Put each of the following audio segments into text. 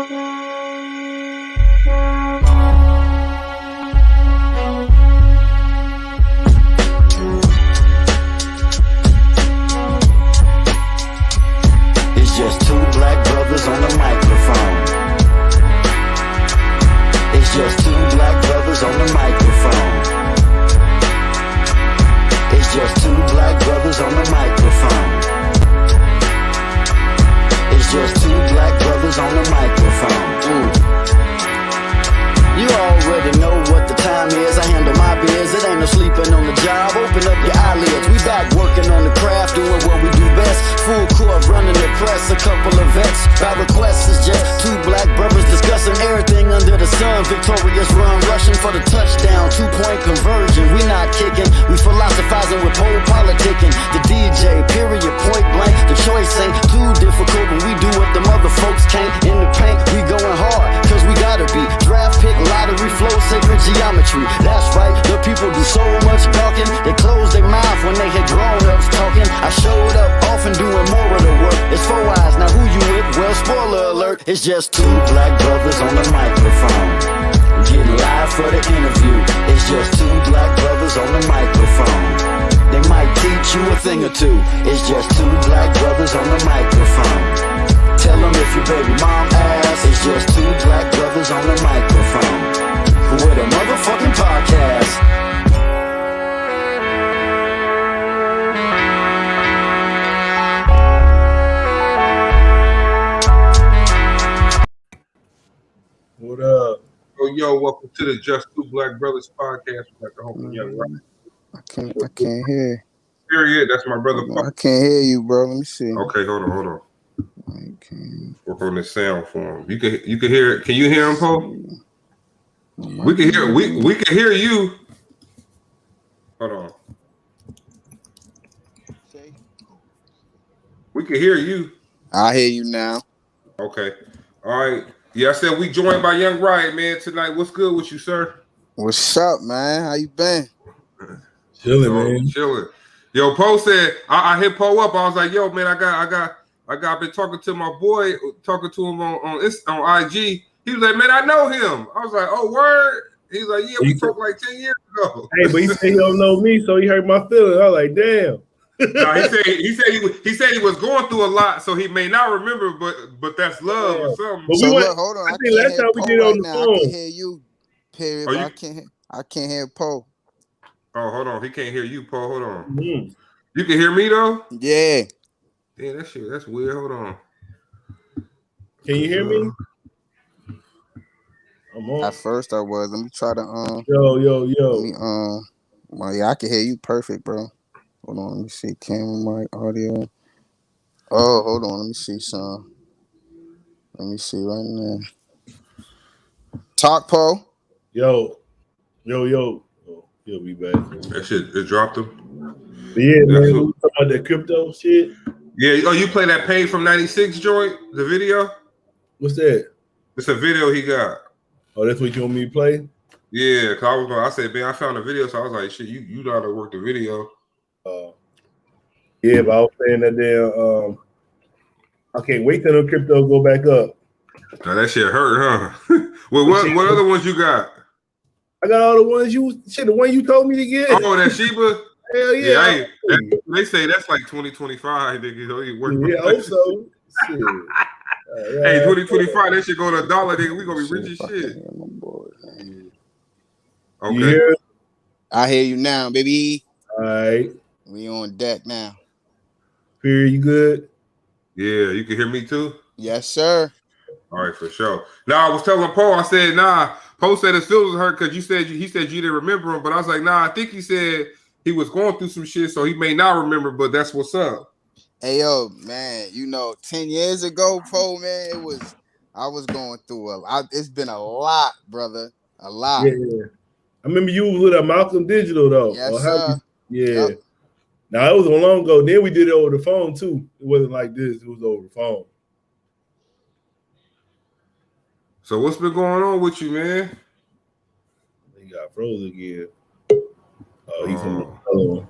It's just two black brothers on the microphone. It's just two black brothers on the microphone. It's just two black brothers on the microphone. It's just two black brothers on the microphone. You already know what the time is. I handle my biz. It ain't no sleeping on the job. Open up your eyelids. We back working on the craft, doing what we do best. Full court running the press. A couple of vets. By request, it's just two black brothers discussing everything under the sun. Victorious run, rushing for the touchdown. 2-point conversion. We not kicking. We philosophizing with pole politicking. The DJ, period, point blank. The choice ain't too difficult when we do what the mother folks can't. In the paint, we going hard, cause we gotta be. Draft pick, lottery flow, sacred geometry. That's right, the people do so much talking. They close their mouth when they hear grown-ups talking. I showed up often doing more of the work. It's 4 eyes, now who you with? Well, spoiler alert. It's just two black brothers on the microphone. Getting live for the interview. It's just two black brothers on the microphone. They might teach you a thing or two. It's just two black brothers on the microphone. Tell them if your baby mom asks. It's just two black brothers on the microphone with a motherfucking podcast. What up? Yo, welcome to the Just Two Black Brothers podcast with the homie Young Riot. I can't hear. Period. That's my brother. I can't hear you, bro. Let me see. Okay, hold on. Okay. Work on this sound for him. You can hear it. Can you hear him, Paul? We can hear. We can hear you. Hold on. We can hear you. I hear you now. Okay. All right. Yeah, I said we joined by Young Riot, man, tonight. What's good with you, sir? What's up, man? How you been? Chilling, man. Chilling. Yo, Poe said I hit Poe up. I was like, yo, man, I got been talking to my boy, talking to him on IG. He was like, man, I know him. I was like, oh, word. He's like, yeah, we talked like 10 years ago. Hey, but he said he don't know me, so he hurt my feelings. I was like, damn. No, he said he was going through a lot, so he may not remember, but that's love or something. But So look, hold on. I think last time we did on the phone. I can hear you, period. But I can't hear Poe. Oh, hold on. He can't hear you, Paul. Hold on. Mm-hmm. You can hear me though? Yeah. Yeah, that's weird. Hold on. Can you hear me? I'm on. At first I was. Let me try to Yo. Let me, well, yeah, I can hear you perfect, bro. Hold on, let me see. Camera, mic, audio. Oh, hold on. Let me see some. Let me see right now. Talk, Poe. Yo. Oh, he'll be back. That shit, it dropped him. Yeah, man. We talking about that crypto shit. Yeah. Oh, you play that Pain from '96 joint? The video? What's that? It's a video he got. Oh, that's what you want me to play? Yeah, cause I said, man, I found a video, so I was like, shit, you know how to work the video. Yeah, but I was saying that damn. I can't wait till the crypto go back up. Now that shit hurt, huh? Well, what other ones you got? I got all the ones the one you told me to get. Oh, that Sheba? Hell yeah. They say that's like 2025, nigga. Yeah, also. Hey, 2025, that shit go to $1, nigga. We gonna be rich as shit. Okay. I hear you now, baby. All right. We on deck now. Fear, you good? Yeah, you can hear me too? Yes, sir. All right, for sure. Now, I was telling Poe, I said, nah. Poe said his feelings hurt because he said you didn't remember him, but I was like, nah, I think he said he was going through some shit, so he may not remember, but that's what's up. Hey, yo, man, 10 years ago, Poe, man, I was going through it's been a lot, brother. A lot. Yeah. I remember you was with Amalgam Digital, though. Yes, sir. Yeah. Yep. Now, it was a long ago. Then we did it over the phone, too. It wasn't like this. It was over the phone. So what's been going on with you, man? He got frozen again. Oh, he's on the phone.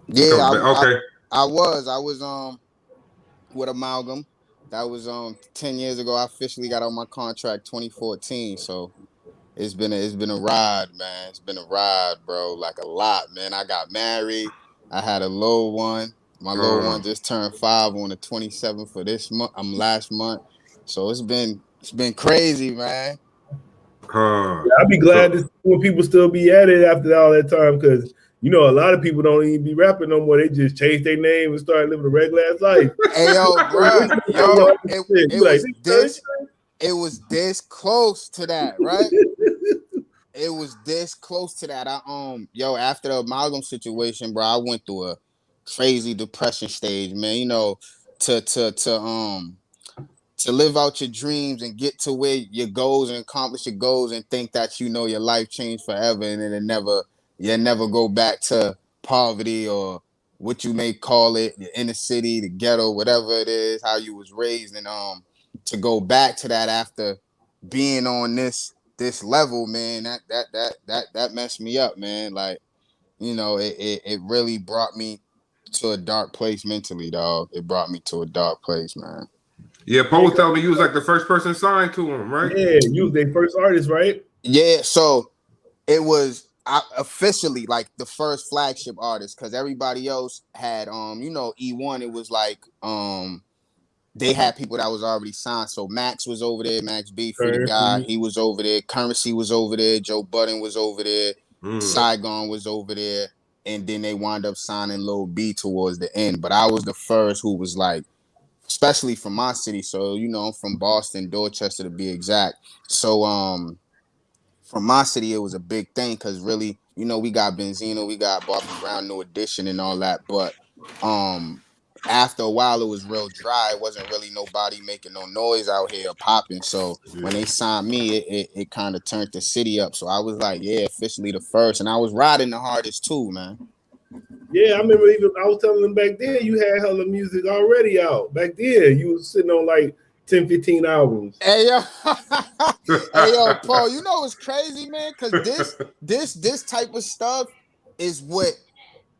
Yeah, okay. I was with Amalgam. That was 10 years ago. I officially got on my contract 2014. So it's been a ride, man. It's been a ride, bro. Like a lot, man. I got married. I had a little one. My little one just turned 5 on the 27th for this month. Last month. So it's been crazy, man. I'd be glad So to see when people still be at it after all that time, because you know a lot of people don't even be rapping no more. They just change their name and start living a regular ass life. Hey yo, bro. Yo, it You like, was this. It was this close to that, right? It was this close to that. Yo, after the Amalgam situation, bro, I went through a crazy depression stage, man. You know, to live out your dreams and get to where your goals and accomplish your goals and think that you know your life changed forever and you'll never go back to poverty or what you may call it, the inner city, the ghetto, whatever it is, how you was raised, and to go back to that after being on this level, man, that messed me up, man. Like, you know, it really brought me to a dark place mentally, dog. It brought me to a dark place, man. yeah, Poe was telling me you was like the first person signed to him, right? Yeah, you was their first artist, right? Yeah, so it was officially like the first flagship artist because everybody else had you know, E1. It was like they had people that was already signed. So Max was over there, Max B, Free the Guy, he was over there, Currency was over there, Joe Budden was over there, Saigon was over there, and then they wound up signing Lil B towards the end. But I was the first who was like, especially from my city. So, you know, I'm from Boston, Dorchester to be exact. So from my city, it was a big thing because really, you know, we got Benzino, we got Bobby Brown, New Edition, and all that. But after a while, it was real dry. It wasn't really nobody making no noise out here popping. So when they signed me, it kind of turned the city up. So I was like, yeah, officially the first, and I was riding the hardest too, man. Yeah, I remember even I was telling them back then you had hella music already out. Back then, you was sitting on like 10, 15 albums. Hey yo, hey yo, Paul, you know what's crazy, man? Because this type of stuff is what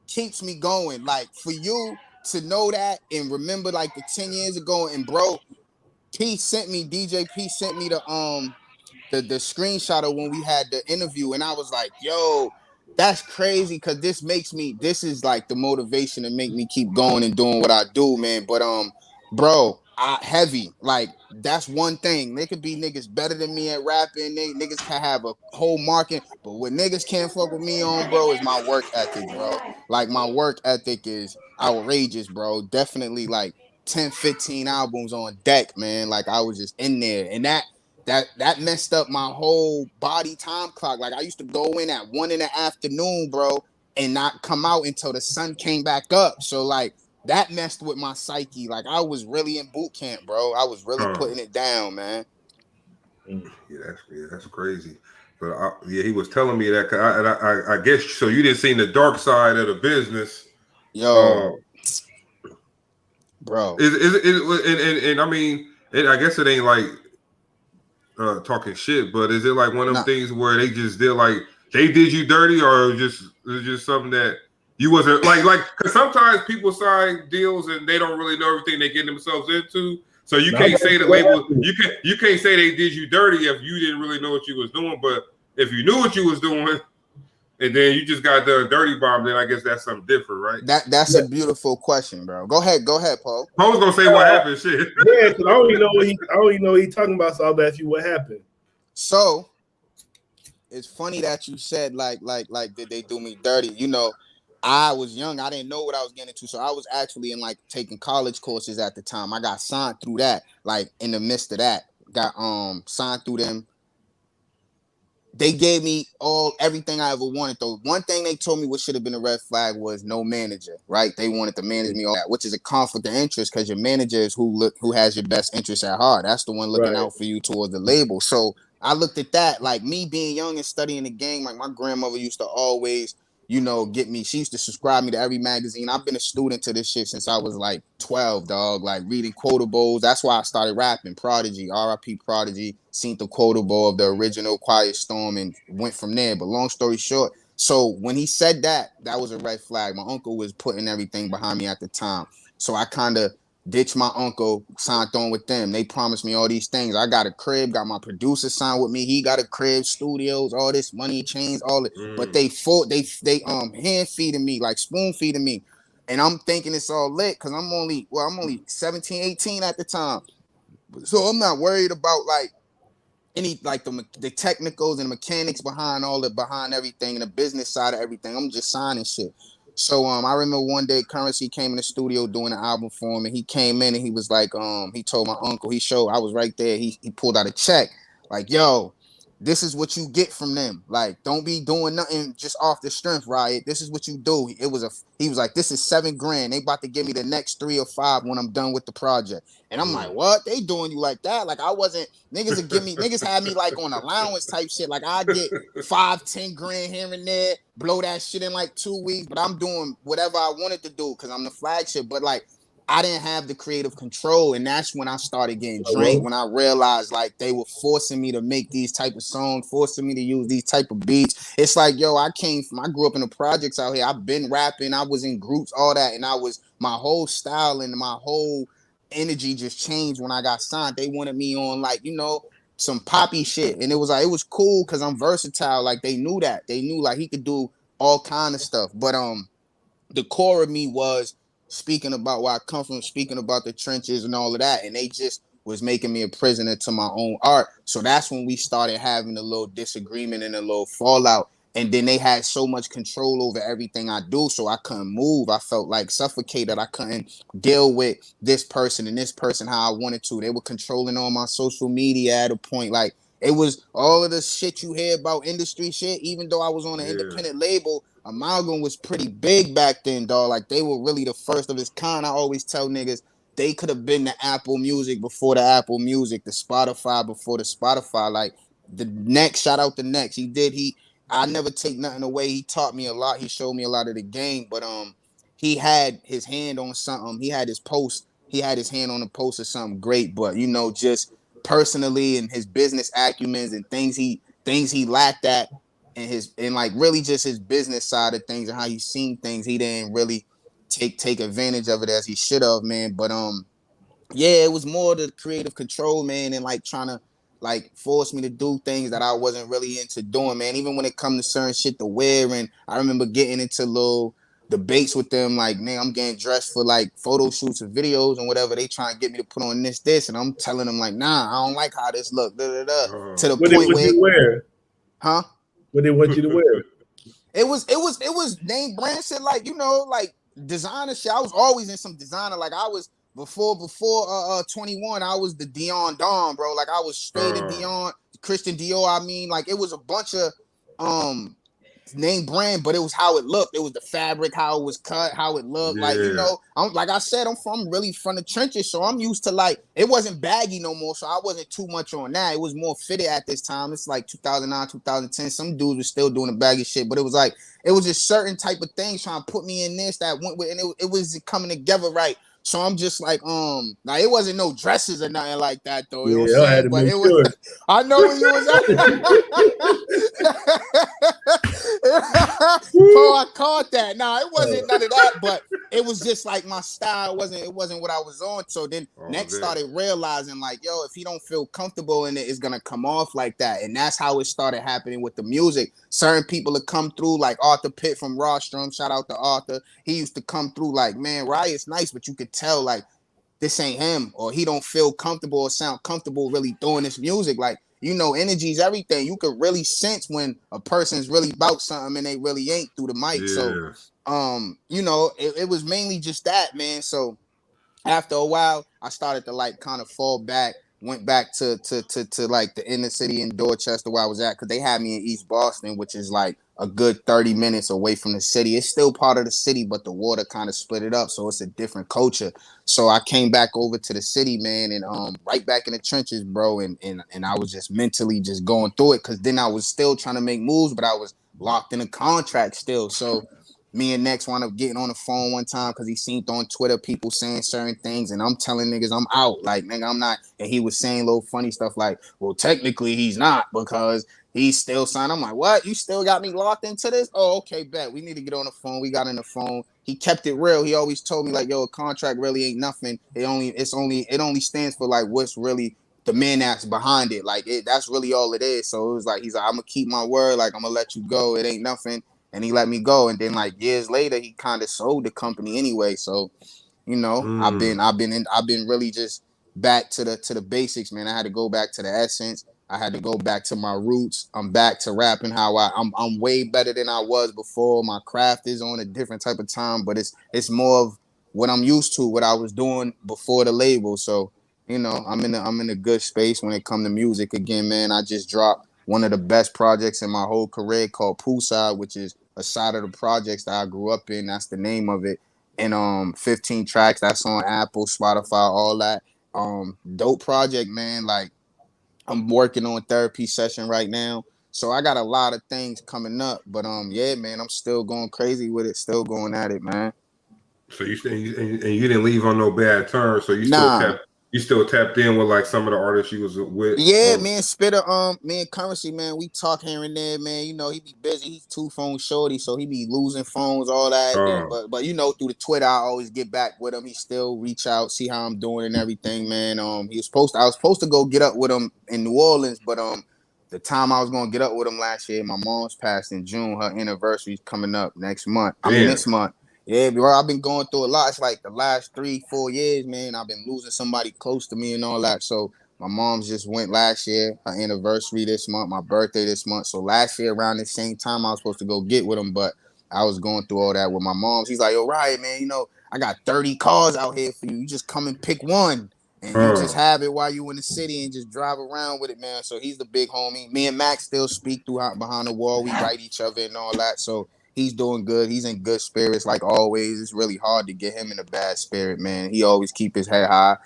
keeps me going. Like for you to know that and remember like the 10 years ago, and bro, DJ P sent me the screenshot of when we had the interview, and I was like, yo, that's crazy because this is like the motivation to make me keep going and doing what I do, man. But bro, heavy, like that's one thing. They could be niggas better than me at rapping. Niggas can have a whole market, but what niggas can't fuck with me on, bro, is my work ethic, bro. Like my work ethic is outrageous, bro. Definitely like 10, 15 albums on deck, man. Like I was just in there, and that messed up my whole body time clock. Like I used to go in at 1 PM, bro, and not come out until the sun came back up. So like that messed with my psyche. Like I was really in boot camp, bro. I was really putting it down, man. Yeah, that's crazy. But yeah, he was telling me that. I guess so. You didn't see the dark side of the business, yo, bro. And I mean, I guess it ain't like talking shit, but is it like one of them things where they just did like they did you dirty, or it's just something that you wasn't like because sometimes people sign deals and they don't really know everything they get themselves into. So you can't say the label, you can't say they did you dirty if you didn't really know what you was doing. But if you knew what you was doing, and then you just got the dirty bomb, then I guess that's something different, right? That's a beautiful question, bro. Go ahead, Paul. Paul's gonna say what happened, shit. Yeah, because I don't even know what he talking about. So I'll ask you what happened. So it's funny that you said like did they do me dirty? You know, I was young. I didn't know what I was getting into. So I was actually in like taking college courses at the time. I got signed through that. Like in the midst of that, got signed through them. They gave me everything I ever wanted. Though one thing they told me what should have been a red flag was no manager. Right? They wanted to manage me all that, which is a conflict of interest because your manager is who has your best interest at heart. That's the one looking out for you towards the label. So I looked at that like me being young and studying the game. Like my grandmother used to always, you know, get me. She used to subscribe me to every magazine. I've been a student to this shit since I was like 12, dog. Like reading quotables. That's why I started rapping. Prodigy, R.I.P. Prodigy. Seen the quotable of the original Quiet Storm and went from there. But long story short, so when he said that was a red flag. My uncle was putting everything behind me at the time. So I kind of ditched my uncle, signed on with them. They promised me all these things. I got a crib, got my producer signed with me. He got a crib, studios, all this money, chains, all it. But they hand feeding me, like spoon feeding me. And I'm thinking it's all lit because I'm only 17, 18 at the time. So I'm not worried about like any like the technicals and the mechanics behind everything and the business side of everything. I'm just signing shit. So I remember one day Currency came in the studio doing an album for him, and he came in and he was like, he told my uncle, I was right there. He pulled out a check, like, yo, this is what you get from them. Like, don't be doing nothing just off the strength, Riot. This is what you do. He was like, this is $7,000. They about to give me the next 3 or 5 when I'm done with the project. And I'm like, what? They doing you like that? Like I wasn't, niggas had me like on allowance type shit. Like I get 5-10 grand here and there, blow that shit in like 2 weeks, but I'm doing whatever I wanted to do because I'm the flagship. But like I didn't have the creative control, and that's when I started getting drained. When I realized like they were forcing me to make these type of songs, forcing me to use these type of beats. It's like, yo, I grew up in the projects out here. I've been rapping, I was in groups, all that, and my whole style and my whole energy just changed when I got signed. They wanted me on like, some poppy shit, and it was cool because I'm versatile. Like they knew like he could do all kind of stuff. But the core of me was speaking about where I come from, speaking about the trenches and all of that, and they just was making me a prisoner to my own art. So that's when we started having a little disagreement and a little fallout. And then they had so much control over everything I do, so I couldn't move. I felt like suffocated. I couldn't deal with this person and this person how I wanted to. They were controlling all my social media at a point. Like it was all of the shit you hear about industry shit. Even though I was on an independent label, Amalgam was pretty big back then, dog. Like they were really the first of its kind. I always tell niggas they could have been the Apple Music before the Apple Music, the Spotify before the Spotify. Like the next, shout out the next. I never take nothing away. He taught me a lot. He showed me a lot of the game, but he had his hand on something. He had his hand on a post of something great, but just personally and his business acumens and things he lacked at and like really just his business side of things and how he seen things, he didn't really take advantage of it as he should have, man. But yeah, it was more the creative control, man, and like trying to like force me to do things that I wasn't really into doing, man. Even when it comes to certain shit to wear, and I remember getting into little debates with them, like, man, I'm getting dressed for like photo shoots and videos and whatever. They trying to get me to put on this, and I'm telling them like, nah, I don't like how this look. To the what point where, you wear? Huh? What they want you to wear? It was name brand shit, like like designer shit. I was always in some designer. Like I was before 21. I was the Dion Don, bro. Like I was straight in Dion, Christian Dior. I mean, like it was a bunch of name brand, but it was how it looked. It was the fabric, how it was cut, how it looked. Like I'm like I said, I'm really from the trenches, so I'm used to like it wasn't baggy no more, so I wasn't too much on that. It was more fitted at this time. It's like 2009, 2010. Some dudes were still doing the baggy shit, but it was just certain type of things trying to put me in this that went with, and it was coming together right. So I'm just like, now it wasn't no dresses or nothing like that though. You know what I'm saying? But it was, I know where you was at. So I caught that. Nah, it wasn't none of that, but it was just like my style. It wasn't what I was on. So then next started realizing like, yo, if he don't feel comfortable in it, it's gonna come off like that. And that's how it started happening with the music. Certain people would come through, like Arthur Pitt from Rostrum. Shout out to Arthur. He used to come through like, man, Riot's nice, but you could tell like this ain't him, or he don't feel comfortable or sound comfortable really doing this music. Like, energy is everything. You could really sense when a person's really about something and they really ain't through the mic. Yeah. So, it was mainly just that, man. So after a while, I started to like kind of fall back, went back to like the inner city in Dorchester where I was at, because they had me in East Boston, which is like a good 30 minutes away from the city. It's still part of the city, but the water kind of split it up, so it's a different culture. So I came back over to the city, man, and right back in the trenches, bro, and I was just mentally just going through it, because then I was still trying to make moves, but I was locked in a contract still. So me and Nex wound up getting on the phone one time because he seen on Twitter people saying certain things, and I'm telling niggas I'm out. Like, nigga, I'm not. And he was saying little funny stuff like, well, technically he's not, because He's still signed. I'm like, what? You still got me locked into this? Oh, okay, bet. We need to get on the phone. We got on the phone. He kept it real. He always told me like, yo, a contract really ain't nothing. It only stands for like what's really the man that's behind it. Like that's really all it is. So it was like he's like, I'm gonna keep my word. Like I'm gonna let you go. It ain't nothing. And he let me go. And then like years later, he kind of sold the company anyway. So I've been really just back to the basics, man. I had to go back to the essence. I had to go back to my roots. I'm back to rapping how I'm way better than I was before. My craft is on a different type of time, but it's more of what I'm used to, what I was doing before the label. So, I'm in a good space when it comes to music again, man. I just dropped one of the best projects in my whole career called Poolside, which is a side of the projects that I grew up in. That's the name of it. And 15 tracks. That's on Apple, Spotify, all that. Dope project, man. Like I'm working on therapy session right now. So I got a lot of things coming up. But yeah, man, I'm still going crazy with it, still going at it, man. So you didn't leave on no bad terms. So Nah. you still tapped in with like some of the artists you was with. Yeah, man, Spitter, me and Currency, man, we talk here and there, man. He be busy. He's 2-phone shorty, so he be losing phones, all that. But through the Twitter, I always get back with him. He still reach out, see how I'm doing and everything, man. I was supposed to go get up with him in New Orleans, but the time I was gonna get up with him last year, my mom's passed in June. Her anniversary's coming up next month. This month. Yeah, bro, I've been going through a lot. It's like the last 3-4 years, man. I've been losing somebody close to me and all that. So my mom's just went last year, her anniversary this month, my birthday this month. So last year around the same time I was supposed to go get with him, but I was going through all that with my mom. She's like, yo, Riot, man, I got 30 cars out here for you. You just come and pick one. And you just have it while you in the city and just drive around with it, man. So he's the big homie. Me and Max still speak behind the wall. We write each other and all that. So he's doing good. He's in good spirits like always. It's really hard to get him in a bad spirit, man. He always keep his head high.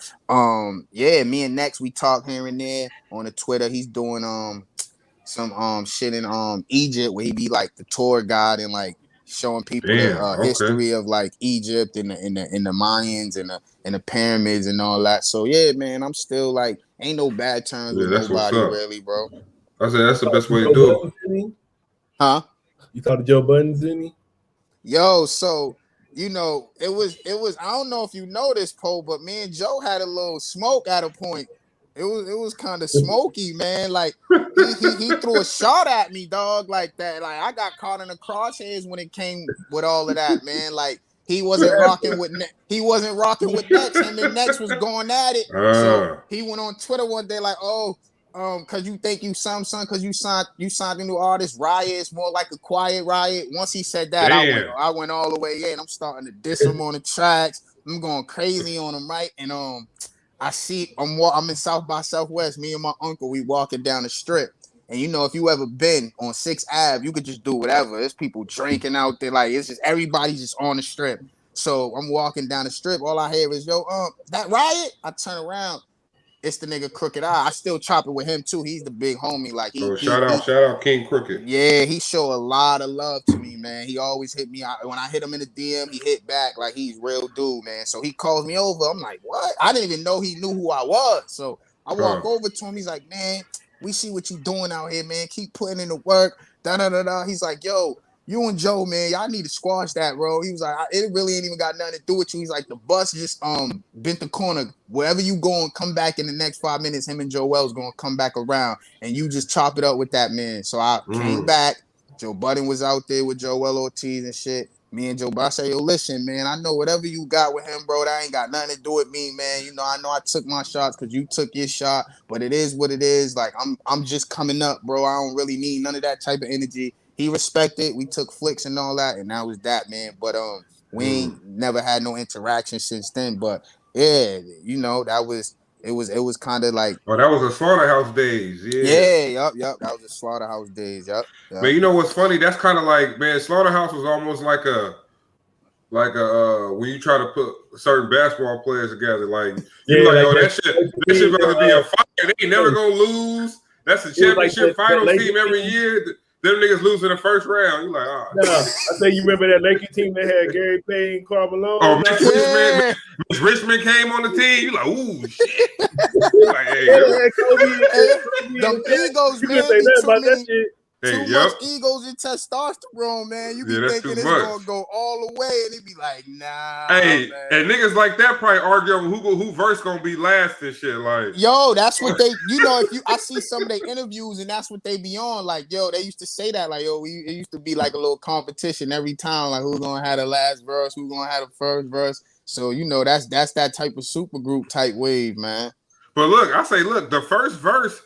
Yeah, me and Next, we talk here and there on the Twitter. He's doing some shit in Egypt where he be like the tour guide and like showing people the history of like Egypt and the Mayans and the pyramids and all that. So yeah, man, I'm still like ain't no bad terms with nobody really, bro. I said that's the best way to do it. Huh? You talk to Joe Budden's any? Yo, so it was I don't know if you noticed, Poe, but me and Joe had a little smoke at a point. It was kind of smoky, man. Like he threw a shot at me, dog, like that. Like I got caught in the crosshairs when it came with all of that, man. Like he wasn't rocking with Nex. Him and Nex was going at it. So he went on Twitter one day like, cause you think you son, cause you signed a new artist. Riot is more like a quiet Riot. Once he said that, I went all the way in. I'm starting to diss him on the tracks. I'm going crazy on him, right? And I'm in South by Southwest. Me and my uncle, we walking down the strip. And if you ever been on 6th Ave, you could just do whatever. There's people drinking out there. Like, it's just everybody just on the strip. So I'm walking down the strip. All I hear is, yo, that Riot? I turn around. It's the nigga Crooked Eye. I still chop it with him too. He's the big homie. Like shout out King Crooked. Yeah, he show a lot of love to me, man. He always hit me out. When I hit him in the DM, he hit back like he's real dude, man. So he calls me over. I'm like, what? I didn't even know he knew who I was. So I walk over to him. He's like, man, we see what you doing out here, man. Keep putting in the work. Da-da-da-da. He's like, yo, you and Joe, man, y'all need to squash that, bro. He was like, it really ain't even got nothing to do with you. He's like, the bus just bent the corner. Wherever you going, come back in the next 5 minutes. Him and Joe Wells gonna come back around, and you just chop it up with that man. So I came back. Joe Budden was out there with Joel Ortiz and shit. Me and Joe, I say, yo, listen, man, I know whatever you got with him, bro, that ain't got nothing to do with me, man. I know I took my shots because you took your shot, but it is what it is. Like, I'm just coming up, bro. I don't really need none of that type of energy. He respected. We took flicks and all that, and that was that, man. But we ain't never had no interaction since then. But yeah, that was it was kind of like that was the Slaughterhouse days. Yep. That was the Slaughterhouse days. Yep. Man, you know what's funny? That's kind of like, man, Slaughterhouse was almost like a when you try to put certain basketball players together, like that shit about to be a fight. They ain't never gonna lose. That's a championship final team every year. them niggas losing the first round. You like, Nah, I think you remember that Lakers team that had Gary Payne, Karl Malone. Oh, Mitch Richmond came on the team. You like, ooh, shit. You like, hey, them egos, man. Too much egos and testosterone, man. You be thinking it's gonna go all the way, and it be like, nah. Hey, man. and niggas like that probably argue over who verse gonna be last and shit. Like, yo, that's what they. I see some of their interviews, and that's what they be on. Like, yo, they used to say that, like, yo, it used to be like a little competition every time, like who's gonna have the last verse, who's gonna have the first verse. So that's that type of super group type wave, man. But look, the first verse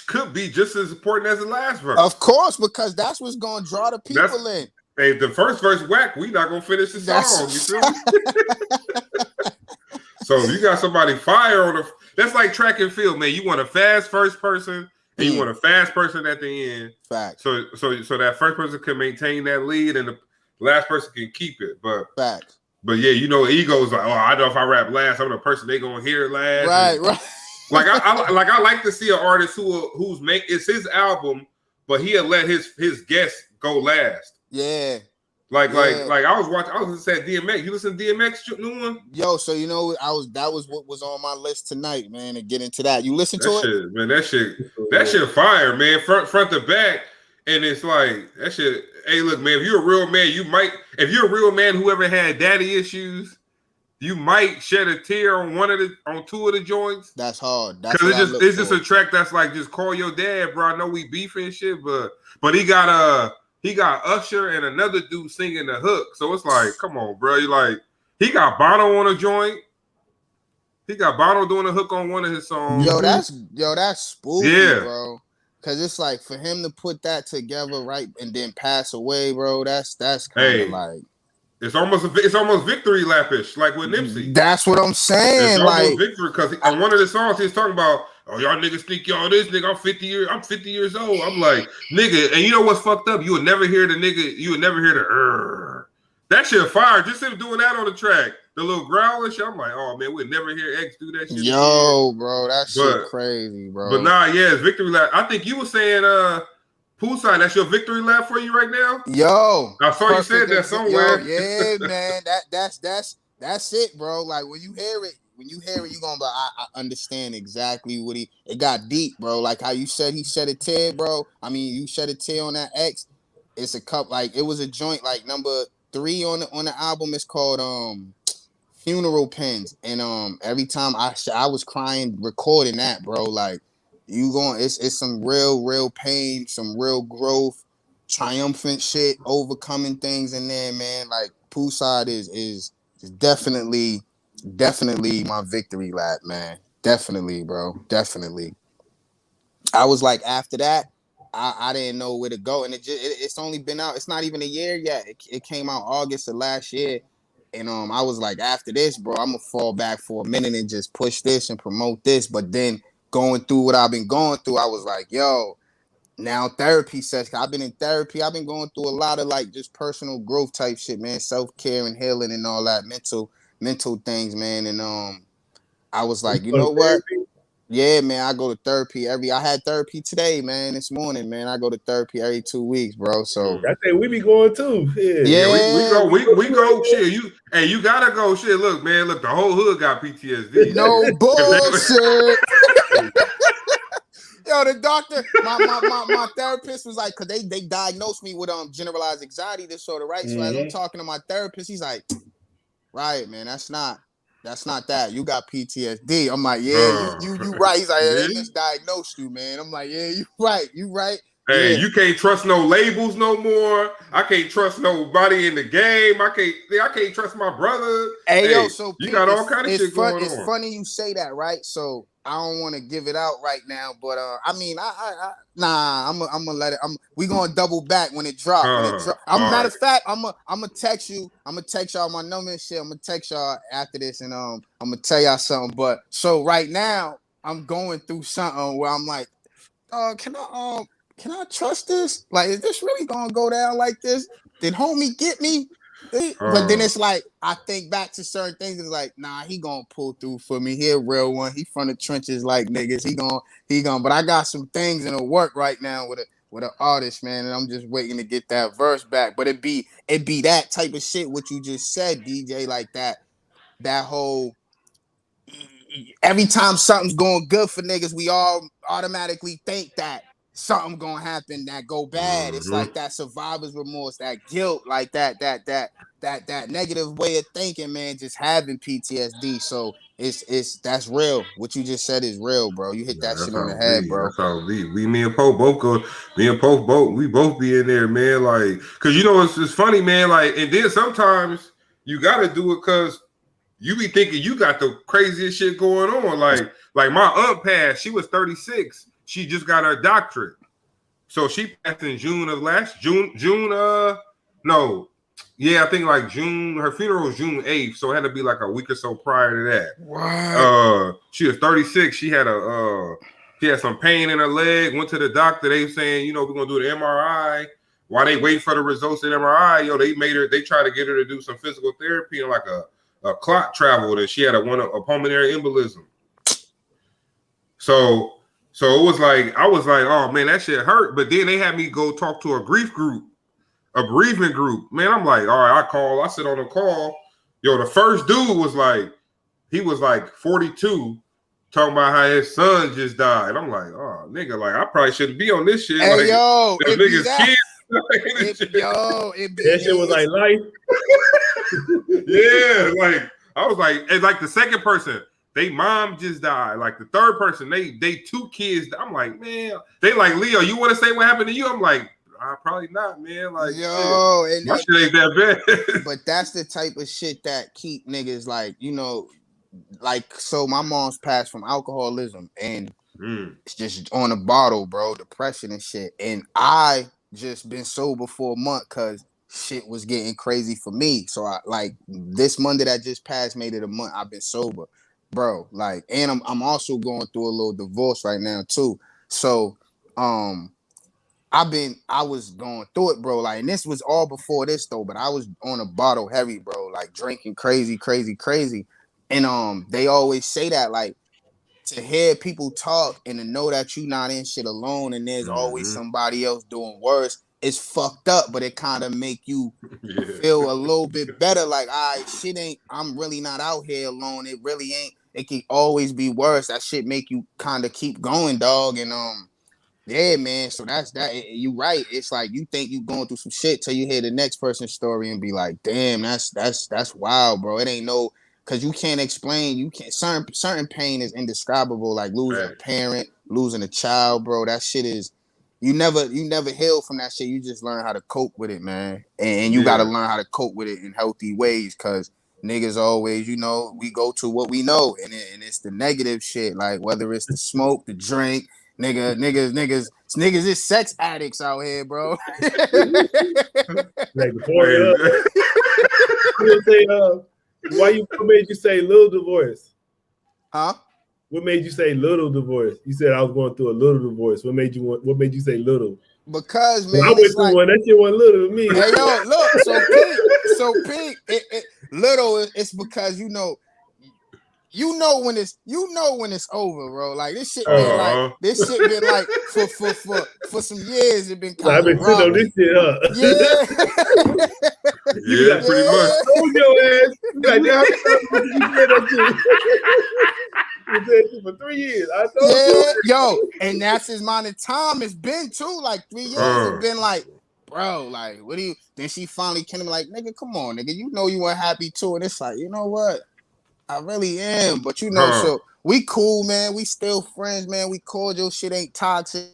could be just as important as the last verse. Of course, because that's what's gonna draw the people in. Hey, if the first verse whack, we not gonna finish the song. You feel me? So if you got somebody fire on that's like track and field, man. You want a fast first person and you want a fast person at the end. Fact. So that first person can maintain that lead and the last person can keep it. But fact. But yeah, egos like, oh, I know if I rap last, I'm the person they gonna hear last. Right. Like I like to see an artist who's it's his album, but he'll let his guests go last. Yeah. Like I was listening to DMX. You listen to DMX new one? Yo, so that was what was on my list tonight, man. To get into that, you listen to it, man. That shit fire, man. Front to back, and it's like that shit. Hey, look, man. If you're a real man, if you're a real man who ever had daddy issues, you might shed a tear on two of the joints. That's hard. Because it's just a track that's like, just call your dad, bro. I know we beefing and shit, but he got Usher and another dude singing the hook. So it's like, come on, bro. He got Bono on a joint. He got Bono doing a hook on one of his songs. Yo, that's spooky, bro. Cause it's like for him to put that together, right, and then pass away, bro. That's kind of like. It's almost victory lapish, like with Nipsey. That's what I'm saying. It's like almost victory, because on one of the songs he's talking about, oh, y'all niggas think y'all this nigga. I'm 50 years old. I'm like, nigga, and you know what's fucked up? You would never hear the nigga. You would never hear the that shit fire. Just him doing that on the track, the little growl and shit. I'm like, oh man, we'd never hear X do that shit. Yo, bro, that shit crazy, bro. But nah, yeah, it's victory lap. I think you were saying Poolside, that's your victory lap for you right now? Yo. I saw you said that somewhere. Yo, yeah, man. That's it, bro. Like when you hear it, you're gonna be like, I understand exactly what it got deep, bro. Like how you said he shed a tear, bro. I mean, you shed a tear on that X. It's a cup, like it was a joint, like number 3 on the album. It's called Funeral Pens. And every time I was crying recording that, bro. Like it's some real pain, some real growth, triumphant shit, overcoming things in there, man. Like Poolside is definitely my victory lap, man. Definitely, bro. Definitely. I was like, after that, I didn't know where to go, and it's only been out. It's not even a year yet. It came out August of last year, and I was like, after this, bro, I'm gonna fall back for a minute and just push this and promote this. But then going through what I've been going through, I was like, yo, now therapy session. I've been in therapy. I've been going through a lot of like just personal growth type shit, man, self-care and healing and all that mental things, man. And I was like, you know what? Yeah, man, I go to therapy I had therapy today, man, this morning, man. I go to therapy every 2 weeks, bro. So I think we be going too. Yeah, we go. Shit, you gotta go. Shit, look, man, the whole hood got PTSD. No bullshit. Yo, the doctor, my therapist was like, cause they diagnosed me with generalized anxiety disorder, right? So as I'm talking to my therapist, he's like, right, man, that's not that. You got PTSD. I'm like, yeah, you right. He's like, yeah, they misdiagnosed you, man. I'm like, yeah, you right. Hey, yeah. You can't trust no labels no more. I can't trust nobody in the game. I can't trust my brother. Hey, yo, so you got all kind of shit going on. It's funny you say that, right? So I don't want to give it out right now, but I mean, I'm gonna let it. We gonna double back when it drops. Matter of fact, I'm gonna text you. I'm gonna text y'all my number and shit. I'm gonna text y'all after this, and I'm gonna tell y'all something. But so right now, I'm going through something where I'm like, can I trust this? Like, is this really gonna go down like this? Did homie get me? But then it's like, I think back to certain things. It's like, nah, he gonna pull through for me. He a real one. He from the trenches like niggas. He gonna. But I got some things in the work right now with an artist, man, and I'm just waiting to get that verse back. But it be that type of shit. What you just said, DJ, like that whole. Every time something's going good for niggas, we all automatically think that something gonna happen that go bad. It's like that survivor's remorse, that guilt, like that negative way of thinking, man. Just having PTSD. So that's real. What you just said is real, bro. You hit that shit on the head, bro. That's how we. Me and Pope both go. Me and Pope both. We both be in there, man. Like, cause you know it's funny, man. Like, and then sometimes you gotta do it cause you be thinking you got the craziest shit going on. Like my aunt passed. She was 36. She just got her doctorate. So she passed in June of last June. No. Yeah, I think like June. Her funeral was June 8th. So it had to be like a week or so prior to that. What? She was 36. She had some pain in her leg. Went to the doctor. They saying, we're gonna do the MRI. While they wait for the results of the MRI, they tried to get her to do some physical therapy and like a clot traveled and she had a pulmonary embolism. So it was like, I was like, oh man, that shit hurt. But then they had me go talk to a bereavement group. Man, I'm like, all right, I sit on a call. Yo, the first dude was like, he was like 42, talking about how his son just died. I'm like, oh nigga, like I probably shouldn't be on this shit. Hey, like, yo, them niggas kids. That shit was like life. Yeah, like I was like, and like the second person, they mom just died. Like the third person, they two kids. I'm like, man, they like Leo. You want to say what happened to you? I'm like, probably not, man. Like, yo, shit. My shit ain't that bad. But that's the type of shit that keep niggas like, like. So my mom's passed from alcoholism and it's just on a bottle, bro. Depression and shit, and I just been sober for a month because shit was getting crazy for me. So I like this Monday that just passed made it a month. I've been sober, bro. Like, and I'm also going through a little divorce right now too. So I was going through it, bro. Like, and this was all before this though, but I was on a bottle heavy, bro. Like drinking crazy. And they always say that, like, to hear people talk and to know that you're not in shit alone and there's always somebody else doing worse, it's fucked up, but it kind of make you feel a little bit better. Like, all right, I'm really not out here alone. It really ain't. It can always be worse. That shit make you kind of keep going, dog. And yeah, man. So that's that. You right. It's like you think you going through some shit till you hear the next person's story and be like, damn, that's wild, bro. It ain't no. Cause you can't explain, you can't. Certain pain is indescribable, like losing a parent, losing a child, bro. That shit is, you never heal from that shit. You just learn how to cope with it, man. And you got to learn how to cope with it in healthy ways. Cause niggas always, we go to what we know, and it's the negative shit. Like whether it's the smoke, the drink, niggas is sex addicts out here, bro. Like what made you say little divorce? Huh? What made you say little divorce? You said I was going through a little divorce. What made you say little? Because, man, I went through one. That shit wasn't little to me. Hey, yo, look. So Pete, little. It's because you know when it's over, bro. Like this shit been like for some years. It been kind I've been sitting on this shit, huh? Yeah, pretty much. Hold your ass. Like, you said that shit. You said that shit for 3 years. I told you. Yo, and that's his amount of time it's been too. Like 3 years. It's been like, bro, like, what do you? Then she finally came and like, nigga, come on, nigga. You know you weren't happy too, and it's like, you know what? I really am, but so we cool, man. We still friends, man. We cordial. Shit ain't toxic.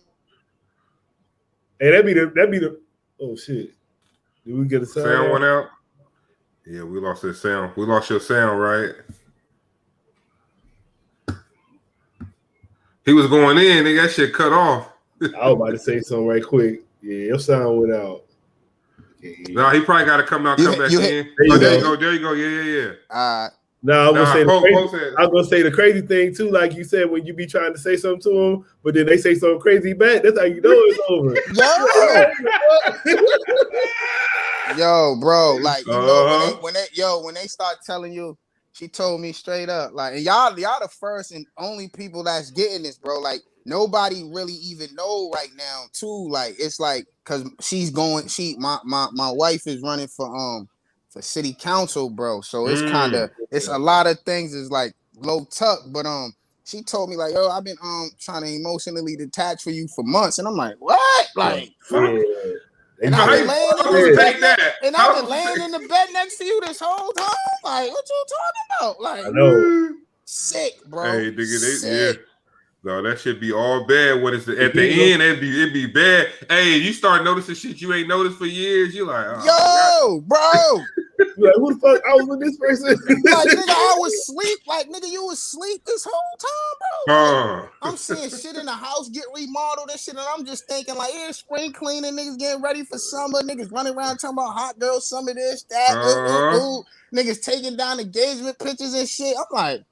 Hey, that be the. Oh shit! Did we get a sound went out? Yeah, we lost that sound. We lost your sound, right? He was going in. Nigga, that shit cut off. I was about to say something right quick. Yeah, your sound went out. Okay. No, he probably got to come back in. There you go. Yeah. No, I was gonna say the crazy thing too, like you said, when you be trying to say something to them, but then they say something crazy back. That's how you know it's over. Yo, bro, like when they start telling you She told me straight up, like, and y'all the first and only people that's getting this, bro. Like, nobody really even know right now, too. Like, it's like, cause my wife is running for city council, bro. So it's it's a lot of things is like low tuck, but she told me like, yo, I've been trying to emotionally detach for you for months, and I'm like, what? Like, and I've been laying in this bed and I've been laying in the bed next to you this whole time. Like, what you talking about? Like, I know. Sick, bro. Hey, nigga, yeah. No, that should be all bad. What is it? At the end, it'd be bad. Hey, you start noticing shit you ain't noticed for years. You like, yo, bro. Like, who the fuck? I was with this person. Like, nigga, I was asleep. Like, nigga, you was asleep this whole time, bro. Like, I'm seeing shit in the house get remodeled and shit, and I'm just thinking, like, yeah, spring cleaning, niggas getting ready for summer, niggas running around talking about hot girl summer, this, that, niggas taking down engagement pictures and shit. I'm like,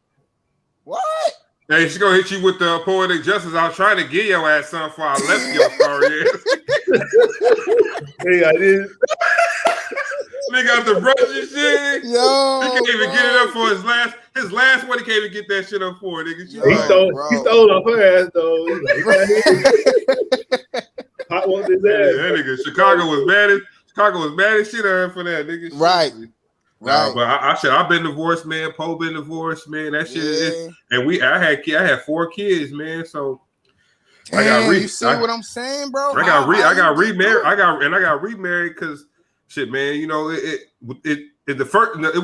what? Hey, she gonna hit you with the poetic justice. I was trying to get your ass something before I left your story. Hey, I did. Nigga got the brush and shit. Yo, he can't even get it up for his last one. He can't even get that shit up for, nigga. He stole off her ass though. Hot one his ass. That nigga, Chicago was mad as shit at her for that, nigga. Right. Right. But I've been divorced, man. Poe been divorced, man. That shit is, and I had 4 kids, man. So damn, you see what I'm saying, bro? I got remarried. I got remarried because shit, man. You know, it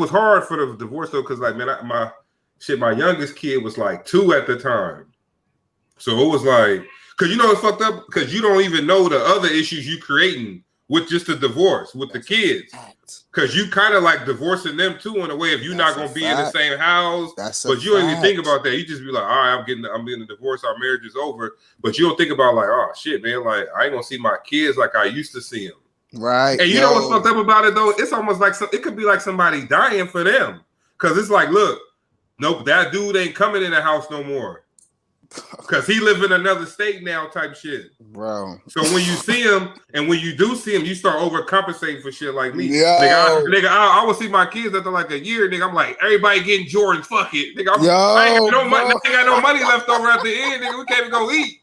was hard for the divorce though, because like, man, my youngest kid was like 2 at the time, so it was like, because you know it's fucked up because you don't even know the other issues you creating with just the divorce with the kids. Because you kind of like divorcing them too in a way if you're not gonna be in the same house. But you don't even think about that. You just be like, all right, I'm getting a divorce, our marriage is over. But you don't think about like, oh shit, man, like I ain't gonna see my kids like I used to see them. Right. And you know what's fucked up about it though? It's almost like it could be like somebody dying for them. Cause it's like, look, nope, that dude ain't coming in the house no more. Cause he live in another state now, type shit, bro. So when you see him, and when you do see him, you start overcompensating for shit like me. Yo. Nigga, I will see my kids after like a year. Nigga, I'm like, everybody getting Jordans. Fuck it, nigga. I ain't got no money left over at the end. Nigga, we can't even go eat.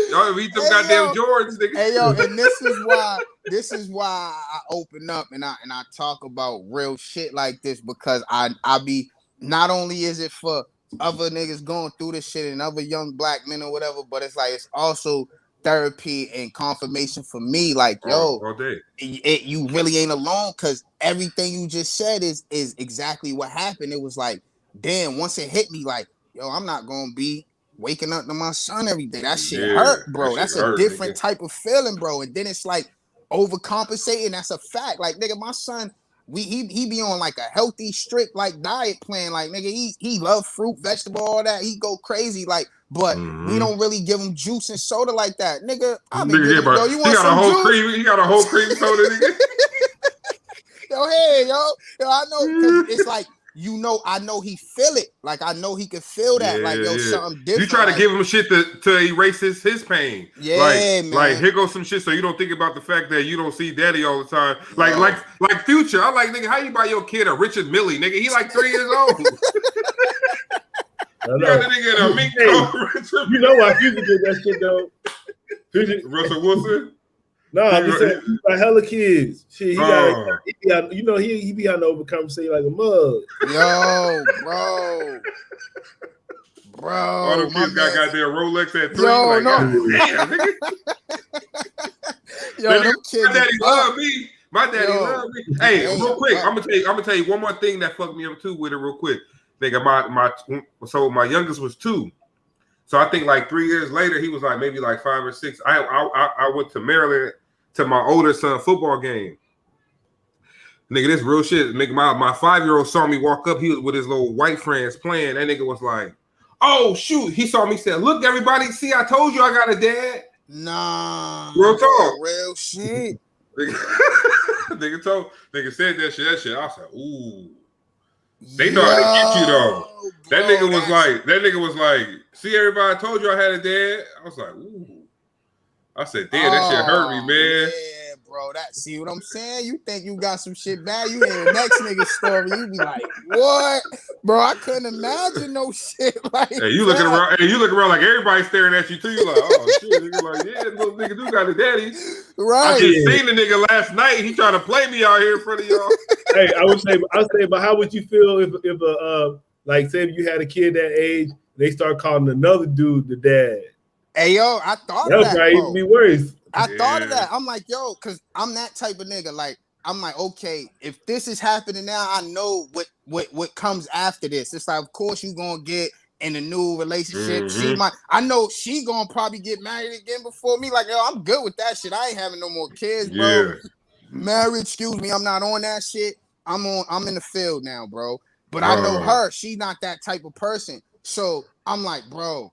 Y'all eat them goddamn Jordans, nigga. Hey yo, and this is why I open up and I talk about real shit like this, because I be, not only is it for other niggas going through this shit and other young black men or whatever, but it's like it's also therapy and confirmation for me. Like, yo, all day. You really ain't alone, because everything you just said is exactly what happened. It was like, damn, once it hit me, like, yo, I'm not gonna be waking up to my son every day. That shit hurt, bro. That's a different type of feeling, bro. And then it's like overcompensating. That's a fact. Like, nigga, my son, he be on like a healthy, strict like diet plan. Like, nigga, he love fruit, vegetable, all that. He go crazy, like, but we don't really give him juice and soda like that, nigga. I mean, you want some juice? He got a whole cream soda, nigga. Yo, hey, yo, I know, because it's like, you know, I know he feel it. Like, I know he can feel that. Something different. You try to give him shit to erase his pain. Yeah, man. Like, here goes some shit so you don't think about the fact that you don't see daddy all the time. Like Future. I'm like, nigga, how you buy your kid a Richard Millie, nigga? He like 3 years old. You got the nigga in a mink coat. You know why Future did that shit though? Russell Wilson? No, I'm just saying, he got hella kids. Shit, he got, you know, he be on overcompensate like a mug. Yo, bro. All them kids got goddamn Rolex at 3. Yo, like, no. Damn, nigga. Yo, them kids. My daddy love me. My daddy love me. Hey, real quick, I'm gonna tell you one more thing that fucked me up too with it real quick. Nigga, my youngest was 2. So I think like 3 years later, he was like maybe like 5 or 6. I went to Maryland to my older son football game. Nigga, this real shit. Nigga, my 5-year-old saw me walk up. He was with his little white friends playing. That nigga was like, oh shoot. He saw me, said, look, everybody, see, I told you I got a dad. Nah. Real talk. Real shit. Nigga said that shit. I was like, ooh. They thought they get you though. That nigga was like, see, everybody, I told you I had a dad. I was like, ooh. I said, damn, that shit hurt me, man. Yeah, bro. See what I'm saying? You think you got some shit bad? You hear the next nigga's story, you be like, what? Bro, I couldn't imagine no shit like Hey, you looking around? Hey, you looking around like everybody's staring at you too. You like, oh shit, nigga, like, yeah, this little nigga do got a daddy. Right. I just seen the nigga last night. He trying to play me out here in front of y'all. Hey, I would say, but how would you feel if like, say if you had a kid that age, they start calling another dude the dad? Hey, yo, I thought That of would that. probably even be worse. I thought of that. I'm like, yo, because I'm that type of nigga. Like, I'm like, okay, if this is happening now, I know what comes after this. It's like, of course, you gonna get in a new relationship. I know she gonna probably get married again before me. Like, yo, I'm good with that shit. I ain't having no more kids, bro. Yeah. Marriage, excuse me, I'm not on that shit. I'm in the field now, bro. But I know her. She's not that type of person. So I'm like, bro,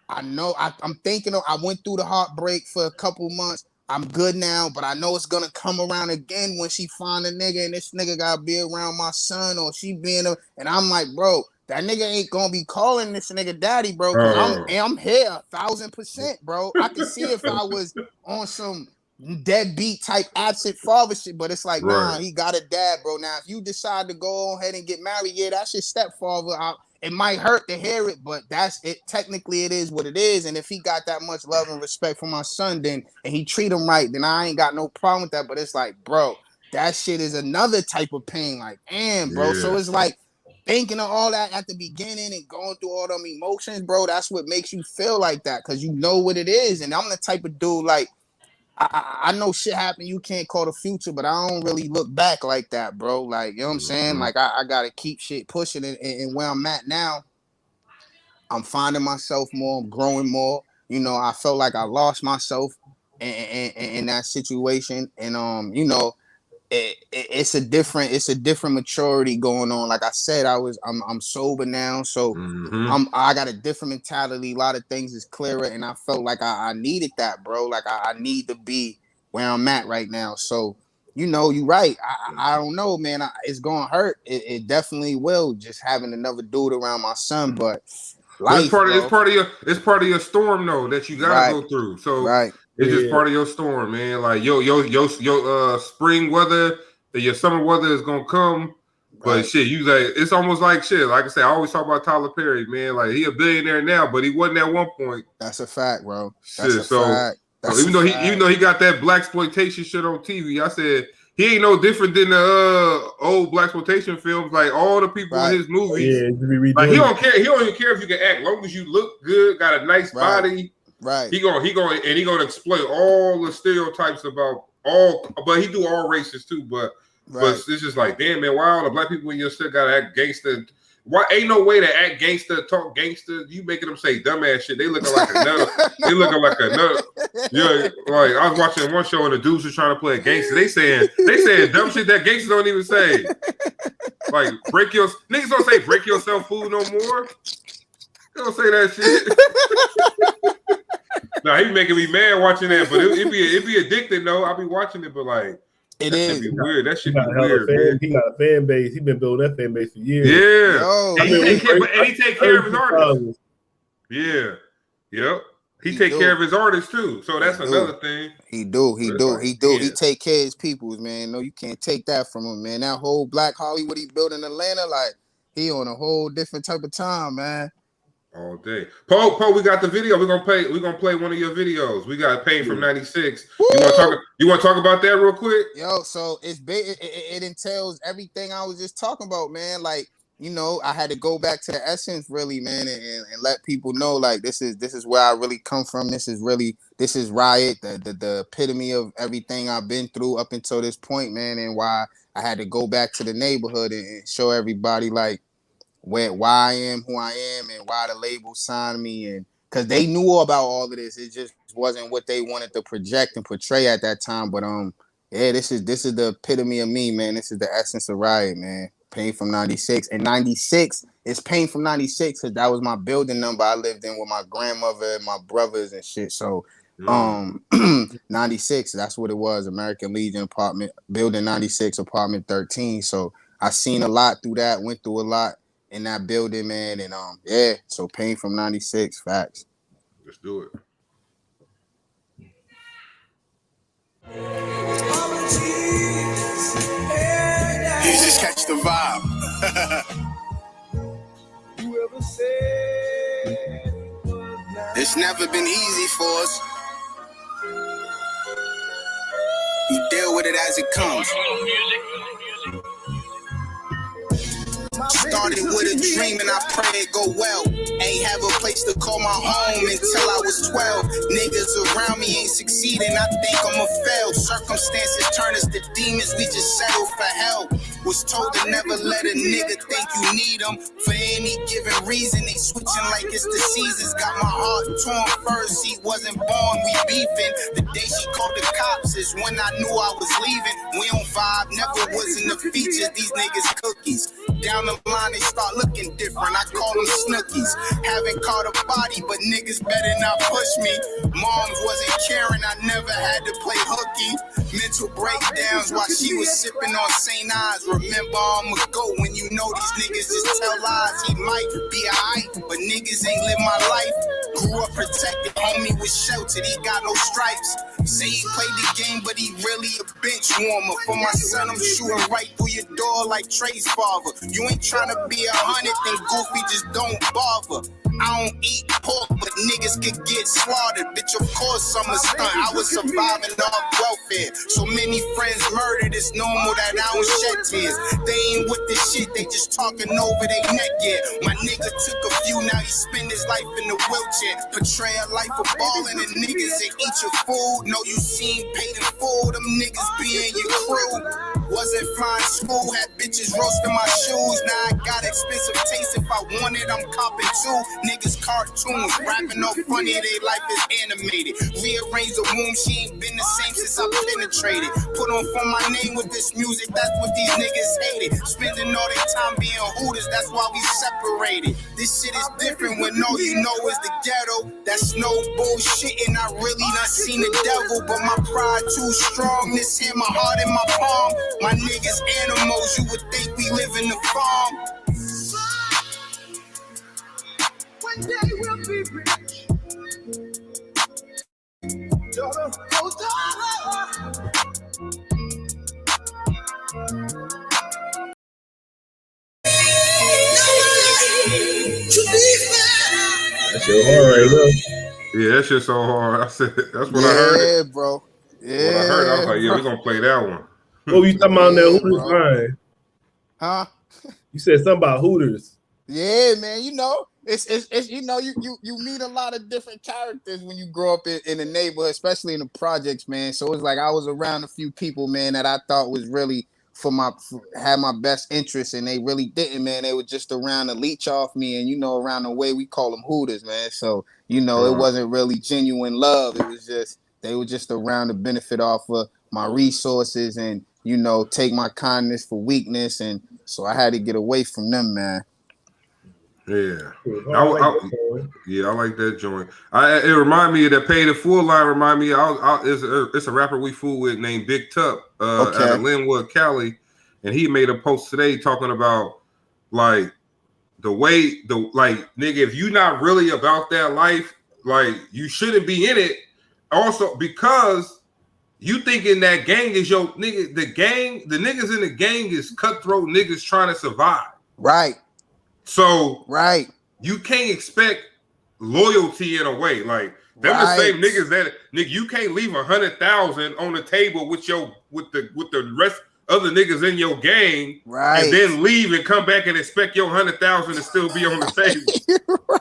I know I'm thinking I went through the heartbreak for a couple months. I'm good now, but I know it's gonna come around again when she find a nigga and this nigga gotta be around my son or she being and I'm like, bro, that nigga ain't gonna be calling this nigga daddy, bro. Cause I'm here 1,000%, bro. I can see if I was on some deadbeat type absent father shit, but it's like, nah, he got a dad, bro. Now, if you decide to go ahead and get married, yeah, that's your stepfather. It might hurt to hear it, but that's it. Technically, it is what it is. And if he got that much love and respect for my son, then and he treat him right, then I ain't got no problem with that. But it's like, bro, that shit is another type of pain. Like, damn, bro. Yeah. So it's like thinking of all that at the beginning and going through all them emotions, bro. That's what makes you feel like that because you know what it is. And I'm the type of dude like. I know shit happen. You can't call the future, but I don't really look back like that, bro. Like, you know what I'm saying? Like, I got to keep shit pushing. And where I'm at now, I'm finding myself more. I'm growing more. You know, I felt like I lost myself in that situation. And, you know, it's a different maturity going on. Like I said, I'm sober now, so I got a different mentality. A lot of things is clearer, and I felt like I needed that, bro. Like I need to be where I'm at right now. So you know, you're right. I don't know, man. It's gonna hurt. It definitely will. Just having another dude around my son, but life, it's part of your storm though that you gotta go through. So it's just part of your storm, man. Like your spring weather, your summer weather is gonna come. But shit, you like it's almost like shit. Like I said, I always talk about Tyler Perry, man. Like he a billionaire now, but he wasn't at one point. That's a fact, bro. That's a fact. So even though he got that blaxploitation shit on TV, I said he ain't no different than the old blaxploitation films. Like all the people in his movies, like he don't care. He don't even care if you can act, long as you look good, got a nice body. Right. He gonna exploit all the stereotypes about all, but he do all races too. But it's just like, damn man, why all the black people in your shit gotta act gangster? Why ain't no way to act gangster, talk gangster? You making them say dumbass shit. They looking like another. They looking like another. Yeah, like I was watching one show and the dudes was trying to play a gangster. They saying dumb shit that gangsters don't even say. Like niggas don't say break yourself fool no more. They don't say that shit. Nah, he making me mad watching that, but it be addicting though. I be watching it, but like. It is weird. That shit be weird, man. He got a fan base. He been building that fan base for years. Yeah. And he take care of his artists. Yeah. Yep. He take care of his artists too. So that's another thing. He do. He take care of his peoples, man. No, you can't take that from him, man. That whole Black Hollywood he built in Atlanta, like he on a whole different type of time, man. All day. Poe, we got the video. We're gonna play one of your videos. We got Pain from 96. You wanna talk about that real quick? Yo, so it entails everything I was just talking about, man. Like, you know, I had to go back to the essence really, man, and let people know like this is where I really come from. This is Riot, the epitome of everything I've been through up until this point, man, and why I had to go back to the neighborhood and show everybody like why I am who I am and why the label signed me, and because they knew about all of this, it just wasn't what they wanted to project and portray at that time. But this is the epitome of me, man. This is the essence of Riot, man. Pain from 96, and 96 is Pain from 96 because that was my building number I lived in with my grandmother and my brothers and shit. So 96, that's what it was. American Legion apartment, building 96, apartment 13. So I seen a lot through that, went through a lot in that building, man, and so Pain from 96, facts. Let's do it. You just catch the vibe. It's never been easy for us. You deal with it as it comes. Started with a dream and I pray it go well. Ain't have a place to call my home until I was 12. Niggas around me ain't succeeding, I think I'ma fail. Circumstances turn us to demons, we just settle for hell. Was told to never let a nigga think you need them. For any given reason, they switching like it's the seasons. Got my heart torn first, he wasn't born, we beefing. The day she called the cops is when I knew I was leaving. We on vibe, never was in the features, these niggas cookies. Down the line, they start looking different. I call them snookies. Haven't caught a body, but niggas better not push me. Moms wasn't caring, I never had to play hooky. Mental breakdowns while she was sipping on St. Ives. Remember, I'ma go when you know these niggas just tell lies. He might be alright, but niggas ain't live my life. Grew up protected, homie was sheltered, he got no stripes. Say he played the game, but he really a bench warmer. For my son, I'm shooting right through your door like Trey's father. You ain't tryna be 100, then goofy, just don't bother. I don't eat pork, but niggas could get slaughtered. Bitch, of course I'm a stunt. I was surviving off welfare. So many friends murdered, it's normal that I don't shed tears. They ain't with this shit, they just talking over their neck, yeah. My nigga took a few, now he spend his life in a wheelchair. Portray a life of ballin' and niggas that eat your food. Know you seen paid in full, them niggas be in your crew. Wasn't flying school, had bitches roasting my shoes. Now I got expensive taste, if I want it, I'm copping too. Niggas cartoons, rapping all funny, they life is animated. Rearrange the womb, she ain't been the same since I penetrated. Put on for my name with this music, that's what these niggas hated. Spending all their time being hooters, that's why we separated. This shit is different when all you know is the ghetto. That's no bullshit and I really not seen the devil. But my pride too strong, this here my heart in my palm. My niggas animals, you would think we live in the farm. One day we'll be rich. Dollar, oh dollar. That's your heart right now. Yeah, that shit so hard. I said that's what I heard. Yeah, bro. Yeah. What I heard, I was like, yeah, we're gonna play that one. What were you talking about there? Yeah, Hooters bro. line? Huh? You said something about Hooters. Yeah, man. You know, it's you know, you meet a lot of different characters when you grow up in the neighborhood, especially in the projects, man. So it's like I was around a few people, man, that I thought was really had my best interest, and they really didn't, man. They were just around to leech off me, and you know, around the way we call them Hooters, man. So you know, it wasn't really genuine love. It was just they were just around to benefit off of my resources and you know, take my kindness for weakness, and so I had to get away from them, man. Yeah, I like that joint. It reminded me of that Pay the Full line. Remind me, it's a rapper we fool with named Big Tup out of Linwood, Cali, and he made a post today talking about like nigga, if you not really about that life, like you shouldn't be in it. Also, because you thinking that gang is your nigga, the niggas in the gang is cutthroat niggas trying to survive. Right. So right, you can't expect loyalty in a way. Like them the same niggas that nigga, you can't leave 100,000 on the table with the rest other niggas in your gang, and then leave and come back and expect your 100,000 to still be on the table. Right.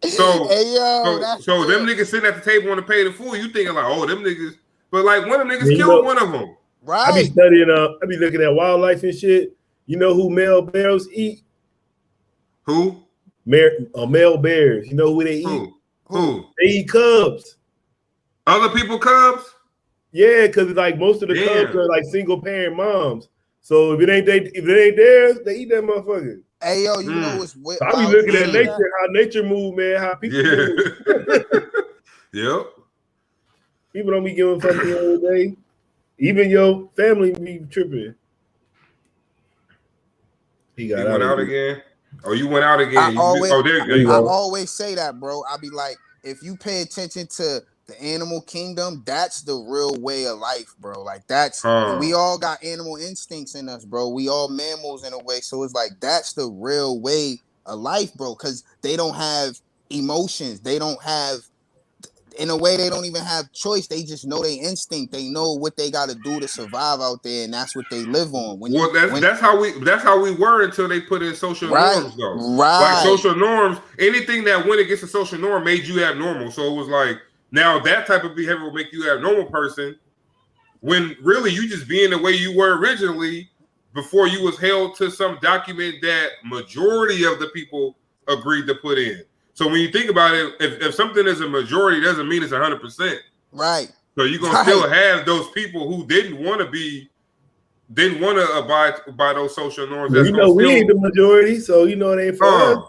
So them niggas sitting at the table on the Pay the Full, you thinking like, oh, them niggas, but like one of them niggas killed one of them. Right. I be studying, I be looking at wildlife and shit. You know who male bears eat? Who? Male bears. You know who they eat? Who? They eat cubs. Other people cubs? Yeah, because like most of the cubs are like single parent moms. So if it ain't theirs, they eat that motherfucker. Hey yo, you know what's weird? So I be looking at nature, how nature move, man, how people move. Yep. People don't be giving fuck the whole day. Even your family be tripping. He went out again. Oh, you went out again. I always say that, bro. I be like, if you pay attention to the animal kingdom, that's the real way of life, bro. Like that's we all got animal instincts in us, bro. We all mammals in a way. So it's like that's the real way of life, bro. Because they don't have emotions. They don't have, in a way, they don't even have choice. They just know their instinct. They know what they got to do to survive out there, and that's what they live on. That's how we were until they put in social norms, though. Like social norms, anything that went against the social norm made you abnormal. So it was like, now that type of behavior will make you an abnormal person, when really you just being the way you were originally before you was held to some document that majority of the people agreed to put in. So when you think about it, if something is a majority, doesn't mean it's 100%. Right. So you're gonna still have those people who didn't want to abide by those social norms. Well, we ain't the majority, so it ain't for us.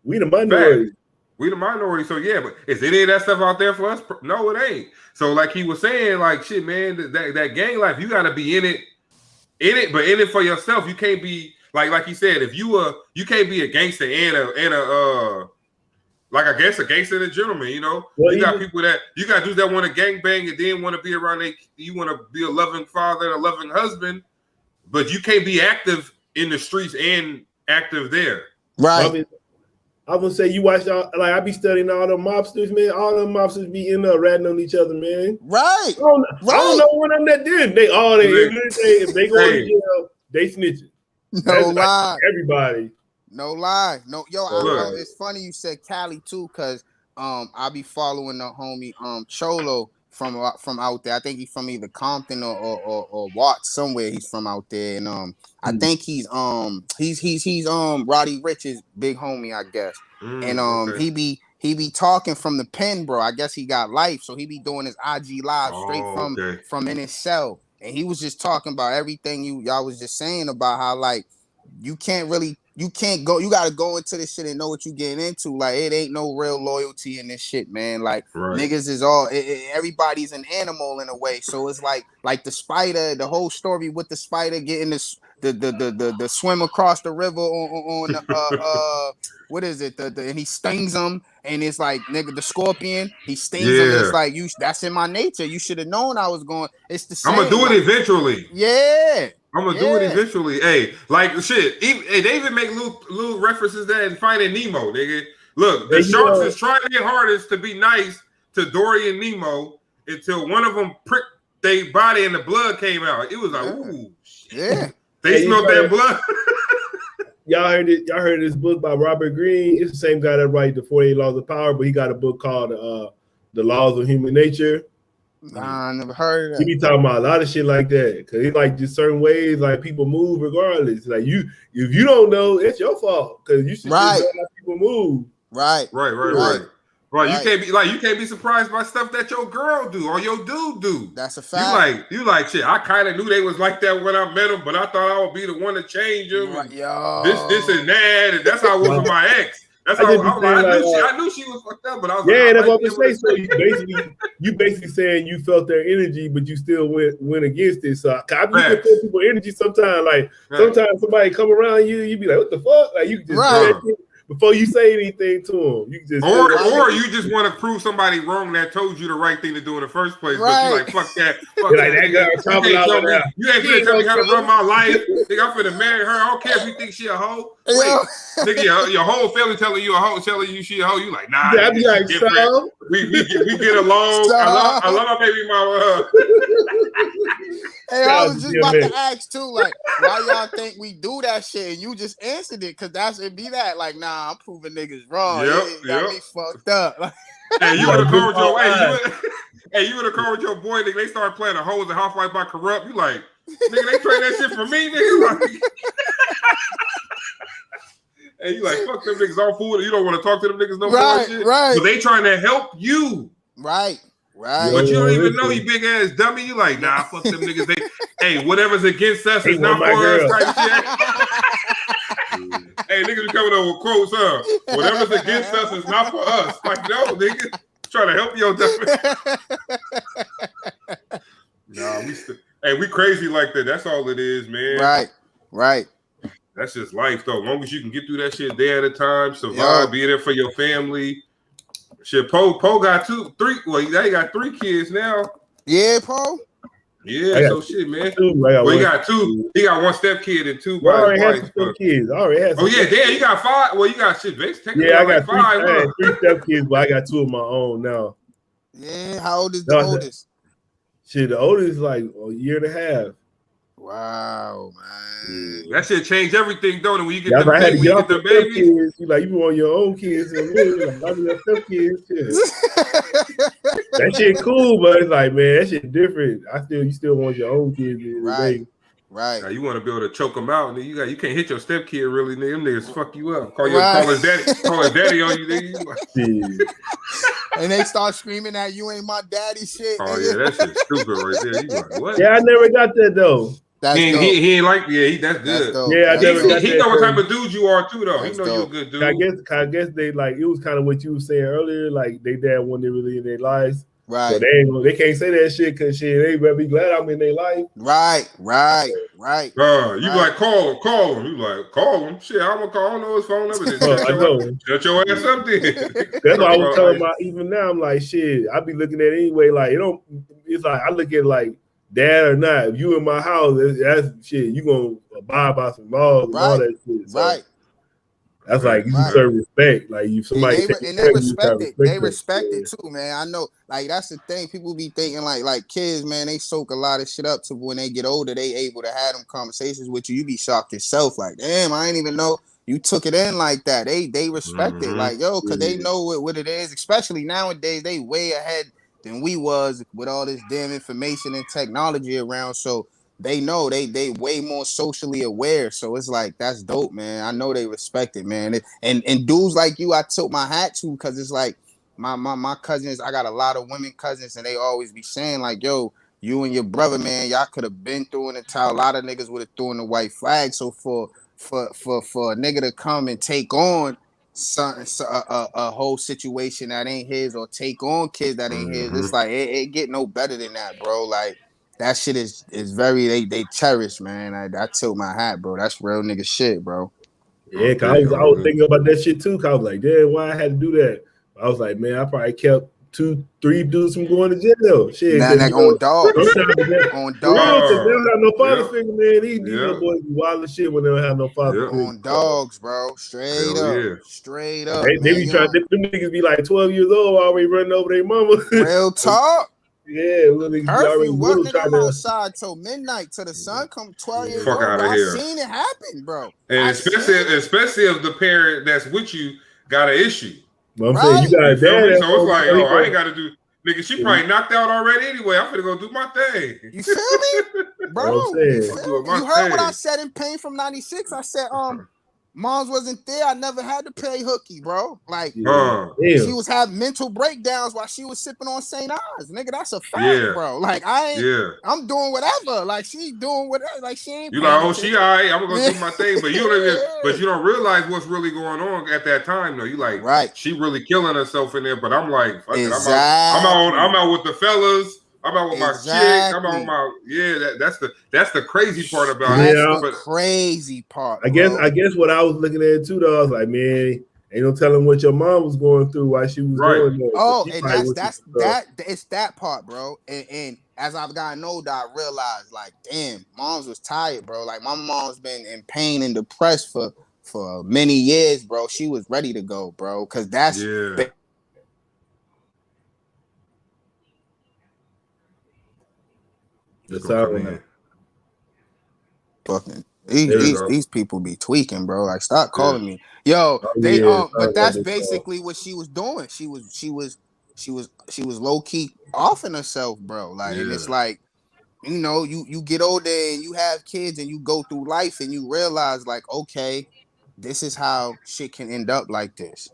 We the minority. Fact. We the minority. So yeah, but is any of that stuff out there for us? No, it ain't. So like he was saying, like shit, man, that gang life, you gotta be in it, but in it for yourself. You can't be like he said, if you can't be a gangster and a like I guess a gangster and a gentleman, Well, you got people that you got dudes that want to gangbang and then want to be around you want to be a loving father and a loving husband, but you can't be active in the streets and active there. Right. I would say you watch I be studying all the mobsters, man. All the mobsters be in there ratting on each other, man. Right. I don't know one of them that did. They all if they go to jail, they snitching. No lie. Everybody. No lie. No, yo, I know it's funny you said Cali too, because I be following the homie Cholo from out there. I think he's from either Compton or Watts, somewhere he's from out there. And I think he's Roddy Rich's big homie, I guess. And he be talking from the pen, bro. I guess he got life, so he be doing his IG live straight from in his cell. And he was just talking about everything y'all was just saying about how like you can't go, you gotta go into this shit and know what you getting into. Like it ain't no real loyalty in this shit, man. Like niggas is all everybody's an animal in a way. So it's like the spider, the whole story with the spider getting the swim across the river on what is it? And he stings him, and it's like nigga, the scorpion, he stings him. It's like that's in my nature. You should have known I was going. It's the same. I'm gonna do it eventually. Yeah. I'm gonna do it eventually. Hey, like shit. They even make little references that in Finding Nemo, nigga. Look, the sharks is trying their hardest to be nice to Dory and Nemo until one of them pricked their body and the blood came out. It was like, ooh, shit. Yeah. They smelled that blood. Y'all heard it. Y'all heard this book by Robert Greene. It's the same guy that writes the 48 Laws of Power, but he got a book called The Laws of Human Nature. Nah, I never heard of that. He be talking about a lot of shit like that because he like just certain ways like people move regardless. Like if you don't know, it's your fault because you should know how people move. Right. You can't be surprised by stuff that your girl do or your dude do. That's a fact. You like shit. I kind of knew they was like that when I met them, but I thought I would be the one to change them. Right, yo. This and that, and that's how I was with my ex. That's how I knew she was fucked up, but I was that's what I'm saying. So you basically saying you felt their energy, but you still went against it. So I can feel people energy sometimes. Like sometimes somebody come around you be like, what the fuck? Like you just do that shit before you say anything to them. You just or you just want to prove somebody wrong that told you the right thing to do in the first place. But you like fuck that. Fuck like that guy talking out loud. You ain't finna tell me how to run my life. Nigga, I'm finna marry her. I don't care if you think she a hoe. Wait, nigga, your whole family telling you a hoe, telling you she a hoe. You like, nah. Yeah, I be like, so? we get along. I love my baby mama. Hey, I was just about to ask too, like, why y'all think we do that shit? And you just answered it, cause it be that, like, nah, I'm proving niggas wrong. Got me fucked up. Hey, you would have called you would have called your boy. Nigga, they started playing a hoes and housewife by Corrupt. You like, nigga, they play that shit for me, nigga. Like, and you like, fuck them niggas all fool. You don't want to talk to them niggas no more. Shit. Right. But they trying to help you. Right. But you don't even know, you big ass dummy. You like, nah, fuck them niggas. Hey, whatever's against us is not for us. Type shit. Hey, niggas be coming over with quotes, huh? Whatever's against us is not for us. Like, no, nigga, trying to help your dummy. Nah, we crazy like that. That's all it is, man. Right. That's just life, though. As long as you can get through that shit day at a time, survive, be there for your family. Shit, Poe got 3. Well, he got 3 kids now. Yeah, Poe. Yeah, so shit, man. Well, he got two. He got one stepkid and two by his wife. Kids. I already had. Oh yeah, damn, you got 5. Well, you got shit. Yeah, I got 5. I had 3 stepkids, but I got 2 of my own now. Yeah, how old is the oldest? Shit, the oldest is like a year and a half. Wow, man. That shit changed everything, don't it? When you get the babies, kids, you like you want your own kids. And like, kids, that shit cool, but it's like, man, that shit different. You still want your own kids. Right. Now, you want to be able to choke them out, and you can't hit your stepkid really. Them niggas fuck you up. Call his daddy on you. Nigga. And they start screaming that you ain't my daddy shit. Oh yeah, that shit's stupid right there. You like what? Yeah, I never got that though. He ain't like that's good. Yeah, I never got he know what type of dude you are too though. He know you a good dude. I guess they like it was kind of what you were saying earlier. Like they dad wasn't really in their lives. Right. So they can't say that shit because they better be glad I'm in their life. Right. You like call him. You like call him. Shit, I'm gonna call. I don't know his phone number. Shut your ass up then. That's what I was talking about. Even now, I'm like, shit. I be looking at it anyway. Like it's like I look at it like dad or not. If you in my house, that's shit. You gonna abide by some laws and all that shit. So, right. That's like you deserve respect. Like you somebody they respect it too, man. I know, like that's the thing. People be thinking like kids, man, they soak a lot of shit up to when they get older, they able to have them conversations with you. You be shocked yourself, like, damn, I ain't even know you took it in like that. They respect it, like because they know what it is. Especially nowadays, they way ahead than we was with all this damn information and technology around. So they know they way more socially aware. So it's like that's dope, man. I know they respect it, man. And dudes like you, I tilt my hat to because it's like my cousins. I got a lot of women cousins, and they always be saying like, "Yo, you and your brother, man, y'all could have been through in the towel. A lot of niggas would have thrown the white flag." So for a nigga to come and take on a whole situation that ain't his, or take on kids that ain't his, it's like it get no better than that, bro. Like. That shit is very they cherish, man. I tilt my hat, bro. That's real nigga shit, bro. Yeah, cause I was thinking about that shit too. Cause I was like, damn, why I had to do that? I was like, man, I probably kept 2-3 dudes from going to jail. Shit, nah, on dogs. On dogs. They don't have no father figure, man. These little boys be wild as shit when they don't have no father figure. On dogs, bro. Straight up. They be trying. Them niggas be like 12 years old, already running over their mama. Real talk. Yeah, curfew, what nigga I'm outside till midnight till the sun come 12 years old. I seen it happen, bro. And especially if the parent that's with you got an issue. Well, I'm saying you got a dad. So it's like, I ain't got to do. Nigga, she probably knocked out already anyway. I'm finna go do my thing. You feel me, bro? You heard what I said in Pain from '96. I said, Moms wasn't there. I never had to play hooky, bro. Like she was having mental breakdowns while she was sipping on St. Ives. Nigga, that's a fact, bro. Like I'm doing whatever. Like she doing whatever. Like she ain't. You like, she all right. I'm gonna do my thing. But you don't realize what's really going on at that time, though. You like, she really killing herself in there. But I'm like, fuck it. I'm out with the fellas. I'm out with my chick. I'm out with my that's the crazy part about it. That's the crazy part. I guess what I was looking at too, though, I was like, man, ain't no telling what your mom was going through while she was doing that. Oh, and it's that part, bro. And as I've gotten older, I realized like, damn, moms was tired, bro. Like my mom's been in pain and depressed for many years, bro. She was ready to go, bro, because that's fucking these people be tweaking, bro. Like stop calling me, yo. But that's basically what she was doing. She was low key offing herself, bro. Like and it's like, you know, you get older and you have kids and you go through life and you realize like, okay, this is how shit can end up like this.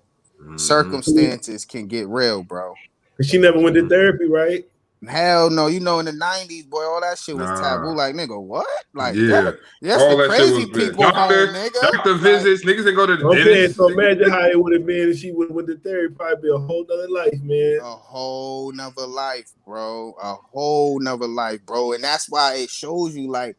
Circumstances can get real, bro. She never went to therapy, right? Hell no, you know in the 90s, boy, all that shit was taboo. Like, nigga, what? Like, that's all the crazy people home, nigga. Doctor visits, niggas that go to the dentist. So imagine how it would have been if she would have went to therapy. Probably be a whole nother life, man. A whole nother life, bro. A whole nother life, bro. And that's why it shows you like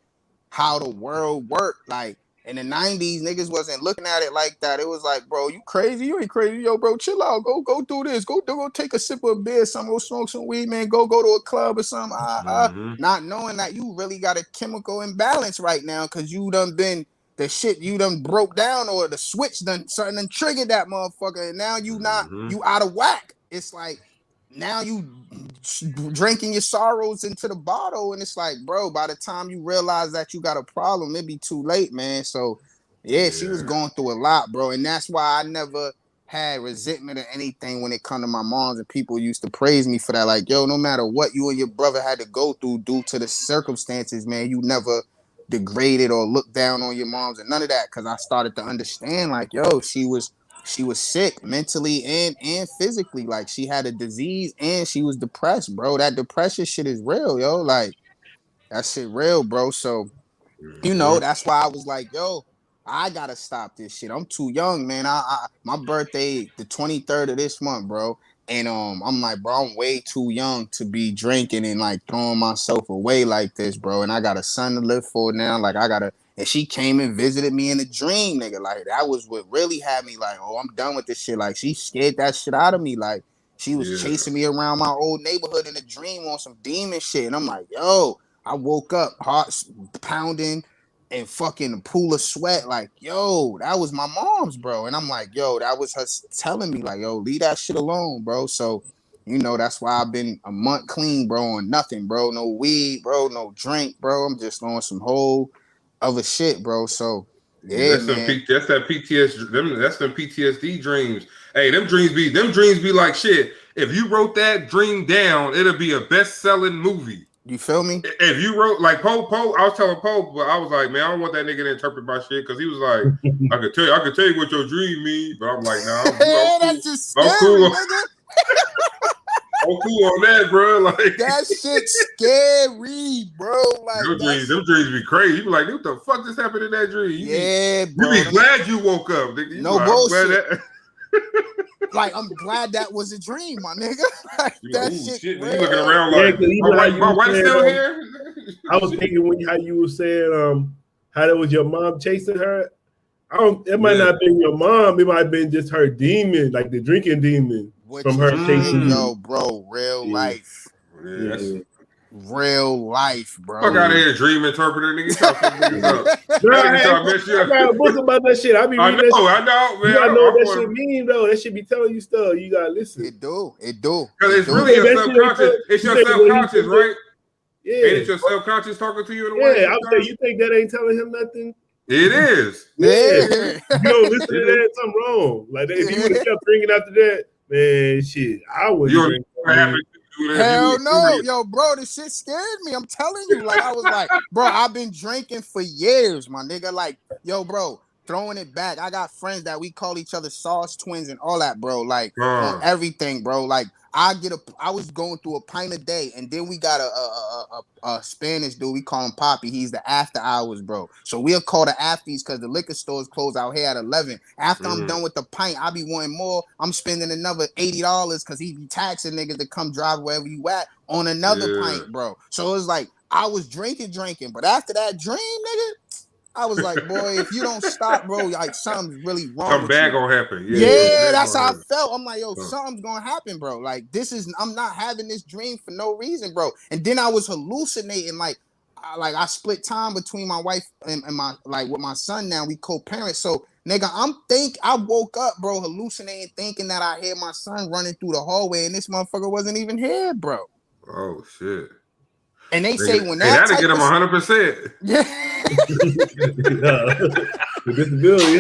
how the world worked. Like, In the 90s, niggas wasn't looking at it like that. It was like, bro, you crazy? You ain't crazy, yo, bro. Chill out. Go do this. Go take a sip of beer, something. Go smoke some weed, man. Go to a club or something. Not knowing that you really got a chemical imbalance right now because you done been the shit you done broke down or the switch done something done triggered that motherfucker, and now you out of whack. It's like now you drinking your sorrows into the bottle, and it's like, bro, by the time you realize that you got a problem, it be too late, man. So yeah, she was going through a lot, bro, and that's why I never had resentment or anything when it come to my moms, and people used to praise me for that. Like, yo, no matter what you and your brother had to go through due to the circumstances, man, you never degraded or looked down on your moms and none of that, because I started to understand, like, yo, she was sick mentally and physically. Like, she had a disease and she was depressed, bro. That depression shit is real, yo. Like, that shit real, bro. So, you know, that's why I was like, yo, I gotta stop this shit. I'm too young, man. My birthday the 23rd of this month, bro. And I'm like, bro, I'm way too young to be drinking and like throwing myself away like this, bro. And I got a son to live for now. Like, and she came and visited me in a dream, nigga. Like, that was what really had me like, oh, I'm done with this shit. Like, she scared that shit out of me. Like, she was chasing me around my old neighborhood in a dream on some demon shit. And I'm like, yo, I woke up, heart pounding and fucking a pool of sweat. Like, yo, that was my mom's, bro. And I'm like, yo, that was her telling me, like, yo, leave that shit alone, bro. So, you know, that's why I've been a month clean, bro, on nothing, bro. No weed, bro, no drink, bro. I'm just on some whole other shit, bro. So yeah, that's man. That's that PTSD. That's them PTSD dreams. Hey, them dreams be like shit. If you wrote that dream down, it'll be a best-selling movie. You feel me? If you wrote like Poe, I was telling Poe, but I was like, man, I don't want that nigga to interpret my shit, because he was like, I could tell you what your dream means, but I'm like, nah, that's just scary, nigga. I'm cool on that, bro. Like, that shit's scary, bro. Like, them dreams be crazy. You be like, what the fuck just happened in that dream? Bro. You be glad you woke up, nigga. No bullshit. Like, I'm glad that was a dream, my nigga. Like, that shit. You looking around like, my wife's still here? I was thinking how you were saying how that was your mom chasing her. It might not have been your mom. It might have been just her demon, like the drinking demon from her chasing you. Yo, bro, real life. Real life, bro. Fuck out of here, dream interpreter, nigga. I got a book about that shit. I be reading that shit. I know, man. You gotta know what that shit mean, though. That shit be telling you stuff. You gotta listen. It do. Because it's really your subconscious. It's your subconscious, right? Yeah. Ain't it your subconscious talking to you in a way? Yeah, I would say, you think that ain't telling him nothing? It is. Yeah. You don't listen to that, something wrong. Like, if you would have kept drinking after that, man, shit, I wouldn't drink. Hell no, yo, bro, this shit scared me. I'm telling you, like, I was like, bro, I've been drinking for years, my nigga. Like, yo, bro, throwing it back. I got friends that we call each other sauce twins and all that, bro. Like, on everything, bro. Like, I was going through a pint a day, and then we got a Spanish dude. We call him Poppy. He's the after hours, bro. So we'll call the afties because the liquor stores close out here at 11. After I'm done with the pint, I be wanting more. I'm spending another $80 because he be taxing niggas to come drive wherever you at on another pint, bro. So it's like I was drinking, but after that dream, nigga, I was like, boy, if you don't stop, bro, like something's really wrong. Something bad gonna happen. Yeah, that's how I felt. I'm like, yo, something's gonna happen, bro. Like, I'm not having this dream for no reason, bro. And then I was hallucinating, like I split time between my wife and my, like, with my son now. We co-parent. So, nigga, I woke up, bro, hallucinating, thinking that I hear my son running through the hallway, and this motherfucker wasn't even here, bro. Oh shit. And they say when that to get him 100%. Yeah. The disability,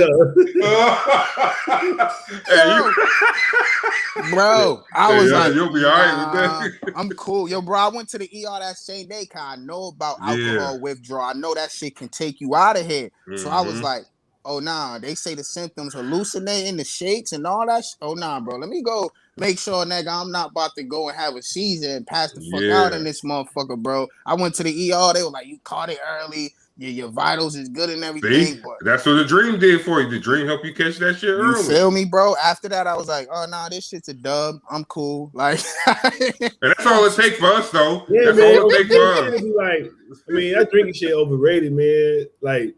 bro, I was like, you'll be all right with that. I'm cool. Yo, bro, I went to the ER that same day because I know about alcohol withdrawal. I know that shit can take you out of here. So I was like, oh, nah, they say the symptoms hallucinating, the shakes and all that. Oh, nah, bro, let me go make sure, nigga, I'm not about to go and have a seizure and pass the fuck out in this motherfucker, bro. I went to the ER. They were like, you caught it early. Your vitals is good and everything. But that's what the dream did for you. The dream helped you catch that shit early. You feel me, bro? After that, I was like, oh, nah, this shit's a dub. I'm cool. Like, and that's all it takes for us, though. Yeah, that's man. all it takes for us. Like, I mean, that drinking shit overrated, man. Like,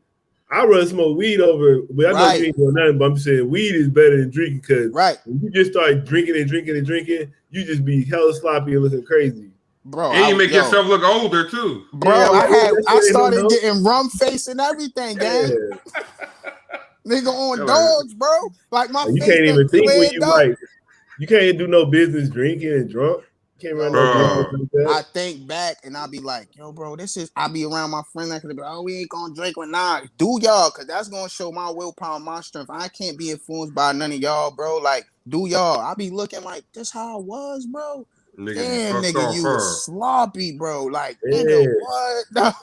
I rather smoke weed over, but I know you ain't doing nothing. But I'm saying weed is better than drinking because when you just start drinking, you just be hella sloppy and looking crazy. Bro, and you make yourself look older too. Bro, I started getting rum face and everything, gang. Nigga on dogs, bro. Like my you face can't even think when you up. like. You can't do no business drinking and drunk. Can't run no business like that. I think back and I'll be like, yo, bro, I be around my friends that could be, oh, we ain't gonna drink with do y'all, cause that's gonna show my willpower, my strength. I can't be influenced by none of y'all, bro. Like, do y'all? I be looking like this how I was, bro. Damn, nigga, you was sloppy, bro. Like, nigga, what?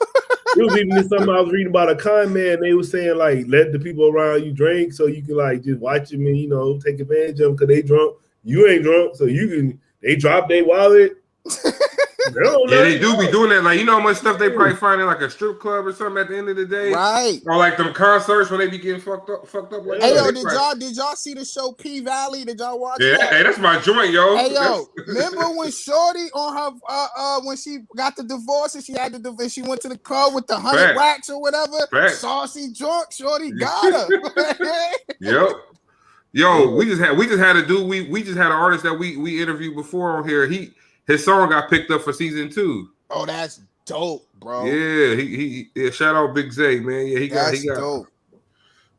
It was even something I was reading about a con man. They was saying like, let the people around you drink so you can like just watch them and take advantage of them because they drunk. You ain't drunk, so you can. They drop their wallet. They do be doing that. Like, you know how much stuff they probably find in like a strip club or something at the end of the day, right? Or like them concerts when they be getting fucked up like hey, that. Yo, did y'all see the show P Valley? Did y'all watch that? Hey, that's my joint, yo. Hey, yo, remember when Shorty on her when she got the divorce and she had the divorce, she went to the club with the 100 wax or whatever? Saucy drunk, Shorty got her. Yep. Yo, we just had a dude. We just had an artist that we interviewed before on here. His song got picked up for season 2. Oh, that's dope, bro. Yeah, he shout out Big Zay, man. Yeah, he got dope.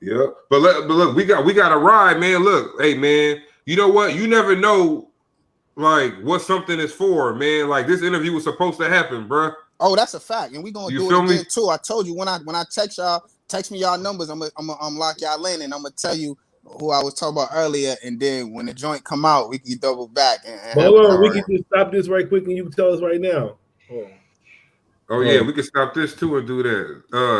Yeah, but look, we got a ride, man. Look, hey, man, you know what? You never know, like what something is for, man. Like this interview was supposed to happen, bro. Oh, that's a fact, and we gonna do it again too. I told you when I text y'all, text me y'all numbers. I'm lock y'all in, and I'm gonna tell you who I was talking about earlier, and then when the joint come out, we can double back. Hold on, we can just stop this right quick, and you can tell us right now. Oh yeah, we can stop this too and do that.